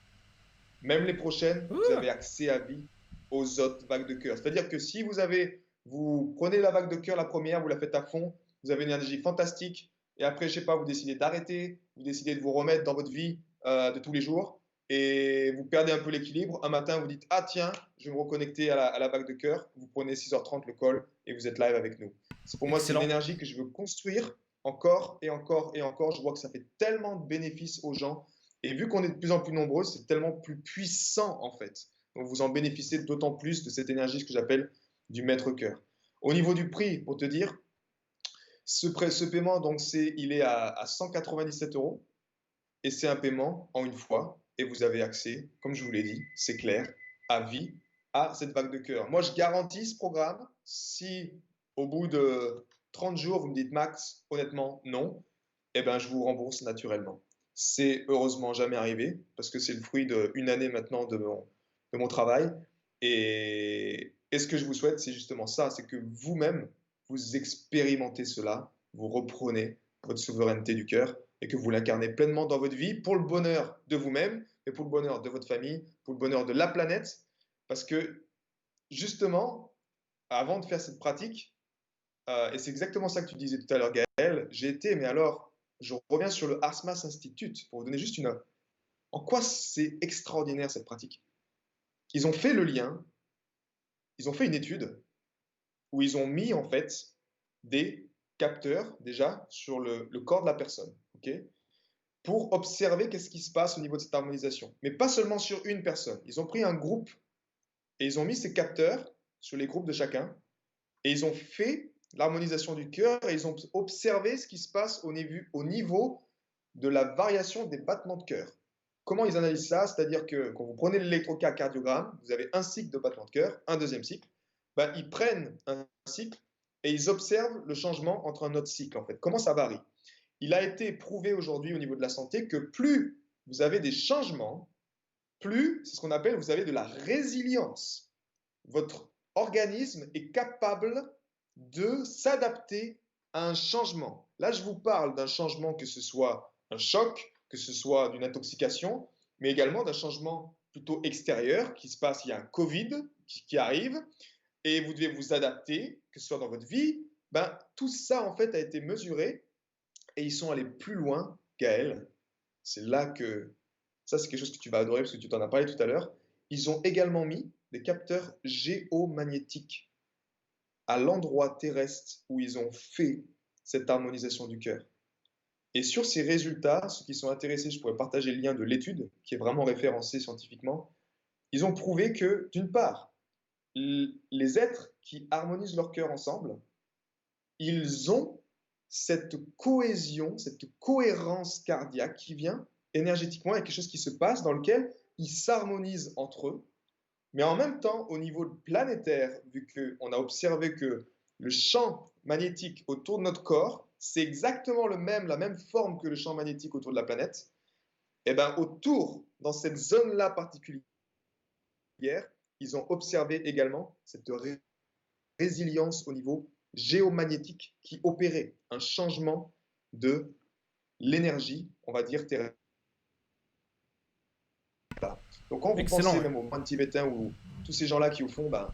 même les prochaines, vous Ouh. avez accès à vie aux autres vagues de cœur. C'est-à-dire que si vous prenez la vague de cœur, la première, vous la faites à fond, vous avez une énergie fantastique, et après, je sais pas, vous décidez d'arrêter, vous décidez de vous remettre dans votre vie de tous les jours, et vous perdez un peu l'équilibre. Un matin, vous dites, ah tiens, je vais me reconnecter à la vague de cœur. Vous prenez 6h30 le call, et vous êtes live avec nous. Pour moi, c'est une Excellent. énergie que je veux construire encore et encore et encore. Je vois que ça fait tellement de bénéfices aux gens. Et vu qu'on est de plus en plus nombreux, c'est tellement plus puissant en fait. Donc vous en bénéficiez d'autant plus de cette énergie, ce que j'appelle du maître-cœur. Au niveau du prix, pour te dire, ce paiement, donc il est à 197 euros et c'est un paiement en une fois et vous avez accès, comme je vous l'ai dit, c'est clair, à vie à cette vague de cœur. Moi, je garantis ce programme. Si au bout de 30 jours, vous me dites Max, honnêtement, non, eh ben, je vous rembourse naturellement. C'est heureusement jamais arrivé parce que c'est le fruit d'une année maintenant de mon travail. Et ce que je vous souhaite, c'est justement ça, c'est que vous-même, vous expérimentez cela, vous reprenez votre souveraineté du cœur et que vous l'incarnez pleinement dans votre vie pour le bonheur de vous-même, et pour le bonheur de votre famille, pour le bonheur de la planète. Parce que justement, avant de faire cette pratique, et c'est exactement ça que tu disais tout à l'heure, Gaël, j'ai été, mais alors, je reviens sur le Arsmas Institute pour vous donner juste une. En quoi c'est extraordinaire cette pratique? Ils ont fait le lien, ils ont fait une étude où ils ont mis en fait des capteurs déjà sur le corps de la personne, ok, pour observer qu'est-ce qui se passe au niveau de cette harmonisation. Mais pas seulement sur une personne. Ils ont pris un groupe et ils ont mis ces capteurs sur les groupes de chacun et ils ont fait l'harmonisation du cœur et ils ont observé ce qui se passe au niveau de la variation des battements de cœur. Comment ils analysent ça? C'est-à-dire que quand vous prenez l'électrocardiogramme, vous avez un cycle de battement de cœur, un deuxième cycle. Ben, ils prennent un cycle et ils observent le changement entre un autre cycle, en fait. Comment ça varie? Il a été prouvé aujourd'hui au niveau de la santé que plus vous avez des changements, plus, c'est ce qu'on appelle, vous avez de la résilience. Votre organisme est capable de s'adapter à un changement. Là, je vous parle d'un changement, que ce soit un choc, que ce soit d'une intoxication, mais également d'un changement plutôt extérieur qui se passe. Il y a un Covid qui arrive et vous devez vous adapter, que ce soit dans votre vie. Ben, tout ça, en fait, a été mesuré et ils sont allés plus loin, Gaël. C'est là que ça, c'est quelque chose que tu vas adorer parce que tu t'en as parlé tout à l'heure. Ils ont également mis des capteurs géomagnétiques à l'endroit terrestre où ils ont fait cette harmonisation du cœur. Et sur ces résultats, ceux qui sont intéressés, je pourrais partager le lien de l'étude, qui est vraiment référencée scientifiquement. Ils ont prouvé que, d'une part, les êtres qui harmonisent leur cœur ensemble, ils ont cette cohésion, cette cohérence cardiaque qui vient énergétiquement avec quelque chose qui se passe dans lequel ils s'harmonisent entre eux. Mais en même temps, au niveau planétaire, vu qu'on a observé que le champ magnétique autour de notre corps, c'est exactement la même forme que le champ magnétique autour de la planète, et bien autour, dans cette zone-là particulière, ils ont observé également cette résilience au niveau géomagnétique qui opérait un changement de l'énergie, on va dire, terrestre. Donc quand vous Excellent, pensez ouais. même aux moines tibétains ou tous ces gens-là qui, au fond, ben,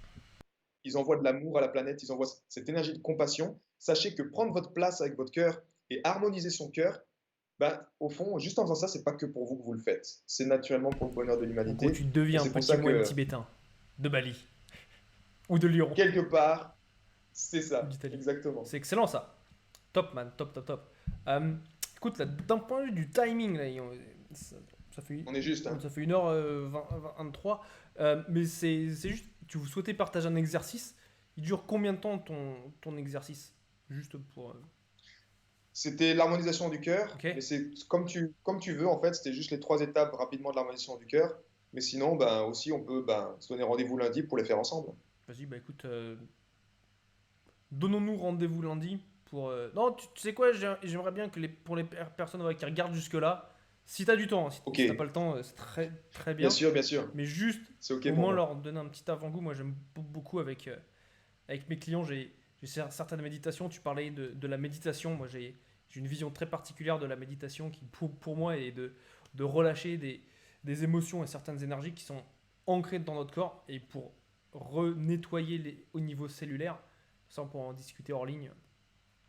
ils envoient de l'amour à la planète, ils envoient cette énergie de compassion. Sachez que prendre votre place avec votre cœur et harmoniser son cœur, ben, au fond, juste en faisant ça, c'est pas que pour vous que vous le faites. C'est naturellement pour le bonheur de En gros, l'humanité. tu Et deviens un c'est pour petit ça moine que, tibétain de Bali ou de Lyon quelque part, c'est ou ça, d'Italie. exactement. C'est excellent ça. Top man, top, top, top. Euh, Écoute, là, d'un point de vue du timing, là, ça, ça fait, On est juste, hein. ça fait 1h23, mais c'est juste, tu vous souhaitais partager un exercice. Il dure combien de temps ton exercice? Juste pour. C'était l'harmonisation du cœur, Ok? mais c'est comme tu veux, en fait, c'était juste les trois étapes rapidement de l'harmonisation du cœur. Mais sinon, ben, aussi, on peut ben, se donner rendez-vous lundi pour les faire ensemble. Vas-y, bah écoute, donnons-nous rendez-vous lundi pour. Non, tu sais quoi, j'aimerais bien que pour les personnes ouais, qui regardent jusque-là, si t'as du temps, hein, Ok, si t'as pas le temps, c'est très très bien. bien sûr, Mais juste, c'est ok au pour moins moi. leur donner un petit avant-goût. Moi, j'aime beaucoup avec mes clients. J'ai certaines méditations. Tu parlais de la méditation. Moi, j'ai une vision très particulière de la méditation qui, pour moi, est de relâcher des émotions et certaines énergies qui sont ancrées dans notre corps et pour renettoyer au niveau cellulaire. Ça, on pourra en discuter hors ligne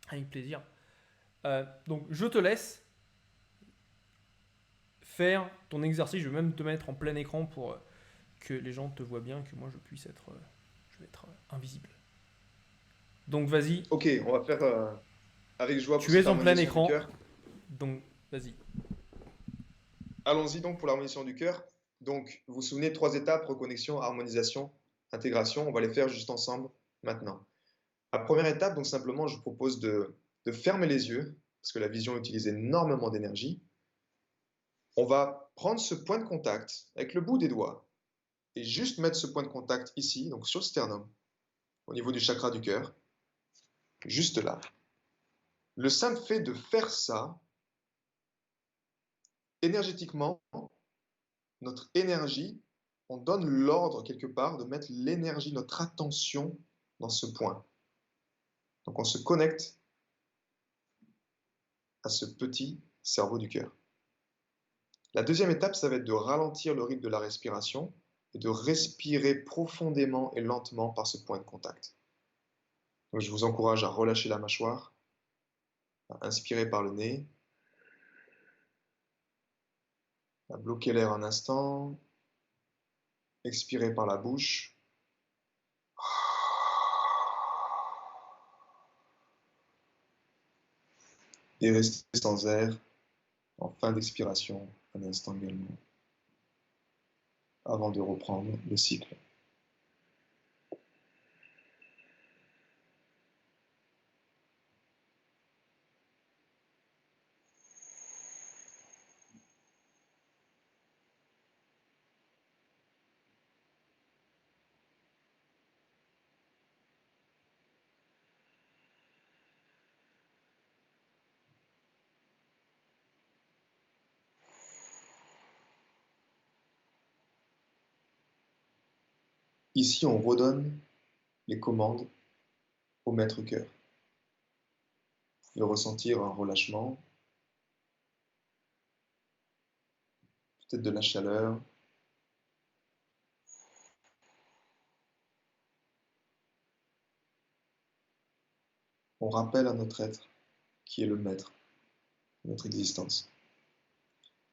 avec plaisir. Donc, je te laisse faire ton exercice. Je vais même te mettre en plein écran pour que les gens te voient bien, que moi je puisse être, je vais être invisible. Donc vas-y, Ok, on va faire avec joie pour tu es cette en plein harmonisation du écran, cœur. donc vas-y. Allons-y donc pour l'harmonisation du cœur. Donc, vous vous souvenez, 3 étapes, reconnexion, harmonisation, intégration. On va les faire juste ensemble maintenant. La première étape, donc simplement, je vous propose de fermer les yeux, parce que la vision utilise énormément d'énergie. On va prendre ce point de contact avec le bout des doigts et juste mettre ce point de contact ici, donc sur le sternum, au niveau du chakra du cœur, juste là. Le simple fait de faire ça, énergétiquement, notre énergie, on donne l'ordre quelque part de mettre l'énergie, notre attention dans ce point. Donc on se connecte à ce petit cerveau du cœur. La deuxième étape, ça va être de ralentir le rythme de la respiration et de respirer profondément et lentement par ce point de contact. Donc je vous encourage à relâcher la mâchoire, à inspirer par le nez, à bloquer l'air un instant, expirer par la bouche. Et rester sans air en fin d'expiration un instant également, avant de reprendre le cycle. Ici, on redonne les commandes au maître-cœur. Vous pouvez ressentir un relâchement, peut-être de la chaleur. On rappelle à notre être qui est le maître de notre existence.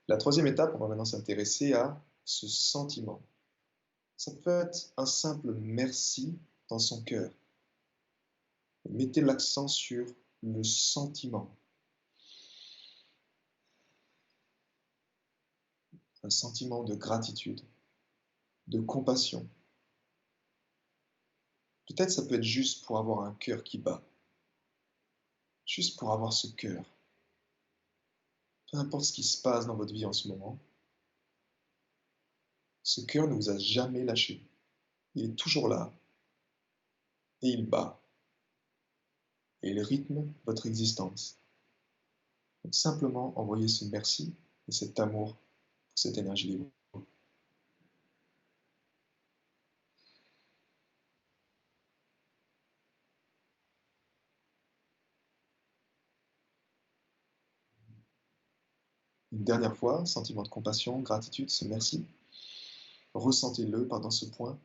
La troisième étape, on va maintenant s'intéresser à ce sentiment. Ça peut être un simple merci dans son cœur. Mettez l'accent sur le sentiment. Un sentiment de gratitude, de compassion. Peut-être ça peut être juste pour avoir un cœur qui bat. Juste pour avoir ce cœur. Peu importe ce qui se passe dans votre vie en ce moment, ce cœur ne vous a jamais lâché. Il est toujours là et il bat. Et il rythme votre existence. Donc simplement envoyez ce merci et cet amour pour cette énergie libre. Une dernière fois, sentiment de compassion, gratitude, ce merci. Ressentez-le pendant ce point.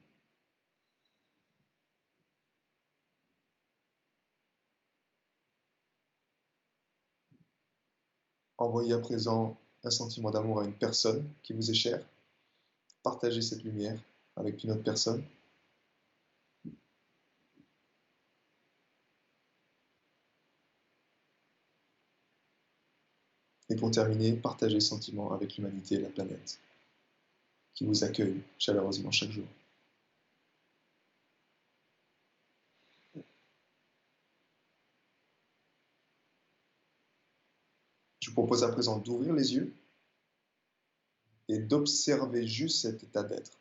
Envoyez à présent un sentiment d'amour à une personne qui vous est chère. Partagez cette lumière avec une autre personne. Et pour terminer, partagez ce sentiment avec l'humanité et la planète, qui vous accueille chaleureusement chaque jour. Je vous propose à présent d'ouvrir les yeux et d'observer juste cet état d'être.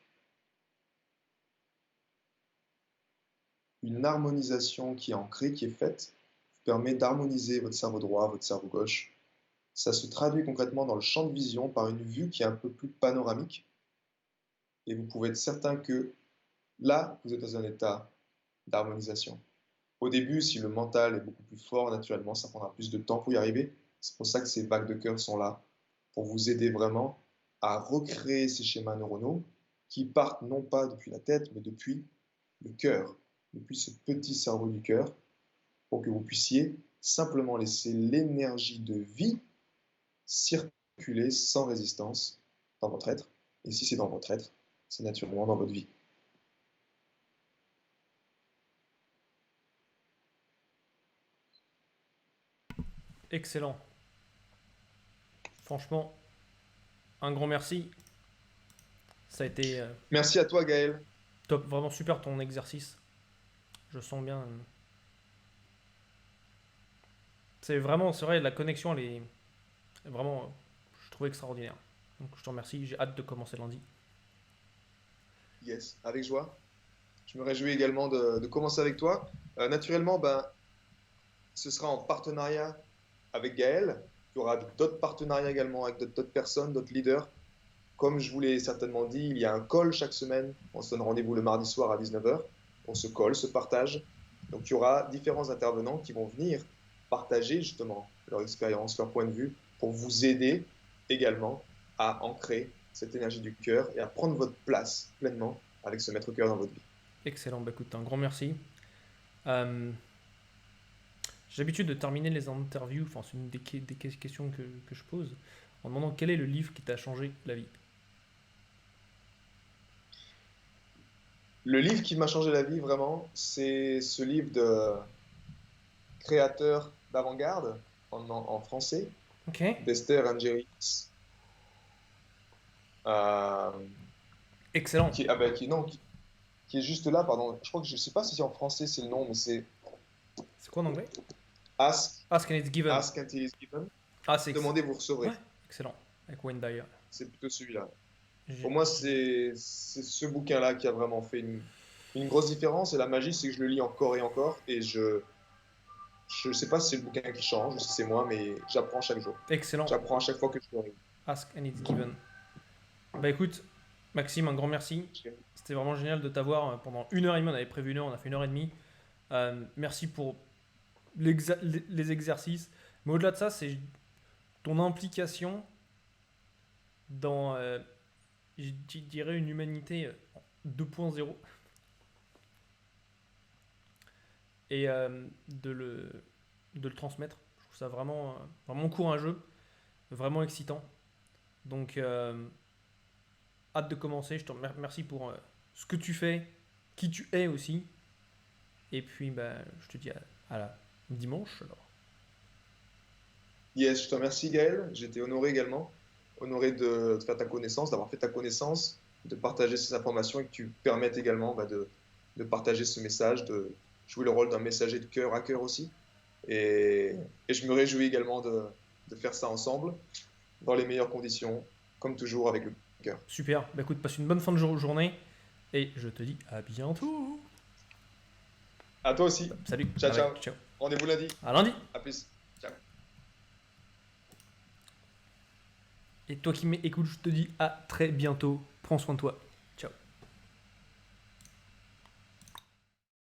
Une harmonisation qui est ancrée, qui est faite, permet d'harmoniser votre cerveau droit, votre cerveau gauche. Ça se traduit concrètement dans le champ de vision par une vue qui est un peu plus panoramique. Et vous pouvez être certain que là, vous êtes dans un état d'harmonisation. Au début, si le mental est beaucoup plus fort, naturellement, ça prendra plus de temps pour y arriver. C'est pour ça que ces vagues de cœur sont là, pour vous aider vraiment à recréer ces schémas neuronaux qui partent non pas depuis la tête, mais depuis le cœur, depuis ce petit cerveau du cœur, pour que vous puissiez simplement laisser l'énergie de vie circuler sans résistance dans votre être. Et si c'est dans votre être, c'est naturellement dans votre vie. Excellent. Franchement, un grand merci. Ça a été Merci à toi, Gaël. top, vraiment super ton exercice. Je sens bien. C'est vrai, la connexion, elle est vraiment, je trouve extraordinaire. Donc je te remercie, j'ai hâte de commencer lundi. Yes, avec joie. Je me réjouis également de commencer avec toi. Naturellement, ben, ce sera en partenariat avec Gaël. Il y aura d'autres partenariats également avec d'autres personnes, d'autres leaders. Comme je vous l'ai certainement dit, il y a un call chaque semaine. On se donne rendez-vous le mardi soir à 19h. On se colle, se partage. Donc il y aura différents intervenants qui vont venir partager justement leur expérience, leur point de vue, pour vous aider également à ancrer cette énergie du cœur et à prendre votre place pleinement avec ce maître-cœur dans votre vie. Excellent, bah écoute, un grand merci. Euh, j'ai l'habitude de terminer les interviews, enfin c'est une des questions que je pose, en demandant quel est le livre qui t'a changé la vie. Le livre qui m'a changé la vie vraiment, c'est ce livre de créateur d'avant-garde en français, Ok, d'Esther Angeris, euh, excellent. qui est juste là, pardon. Je crois que je ne sais pas si c'est en français c'est le nom, mais c'est C'est quoi en anglais? Ask, Ask and it's given. Ask and it is given. Ah, c'est Demandez, vous recevrez. ouais, excellent. Avec Wayne Dyer. C'est plutôt celui-là. J'ai- Pour moi, c'est ce bouquin-là qui a vraiment fait une grosse différence. Et la magie, c'est que je le lis encore et encore. Et je ne sais pas si c'est le bouquin qui change, si c'est moi, mais j'apprends chaque jour. Excellent. J'apprends à chaque fois que je le lis. Ask and it's given. Bah écoute, Maxime, un grand merci. C'était vraiment génial de t'avoir pendant 1h30. On avait prévu 1 heure, on a fait 1h30. Merci pour les exercices. Mais au-delà de ça, c'est ton implication dans, je dirais, une humanité 2.0. Et de le transmettre. Je trouve ça vraiment, vraiment courageux, vraiment excitant. Donc, hâte de commencer. Je te remercie pour ce que tu fais, qui tu es aussi. Et puis, bah, je te dis à la dimanche alors. Yes, je te remercie Gaël. J'étais honoré également. Honoré de faire ta connaissance, d'avoir fait ta connaissance, de partager ces informations et que tu permettes également de partager ce message, de jouer le rôle d'un messager de cœur à cœur aussi. Et je me réjouis également de faire ça ensemble, dans les meilleures conditions, comme toujours avec le cœur. Super. Bah écoute, passe une bonne fin de journée. Et je te dis à bientôt. À toi aussi. Salut. Ciao, Bye ciao. bye. Ciao. Rendez-vous lundi. À lundi. À plus. Ciao. Et toi qui m'écoutes, je te dis à très bientôt. Prends soin de toi.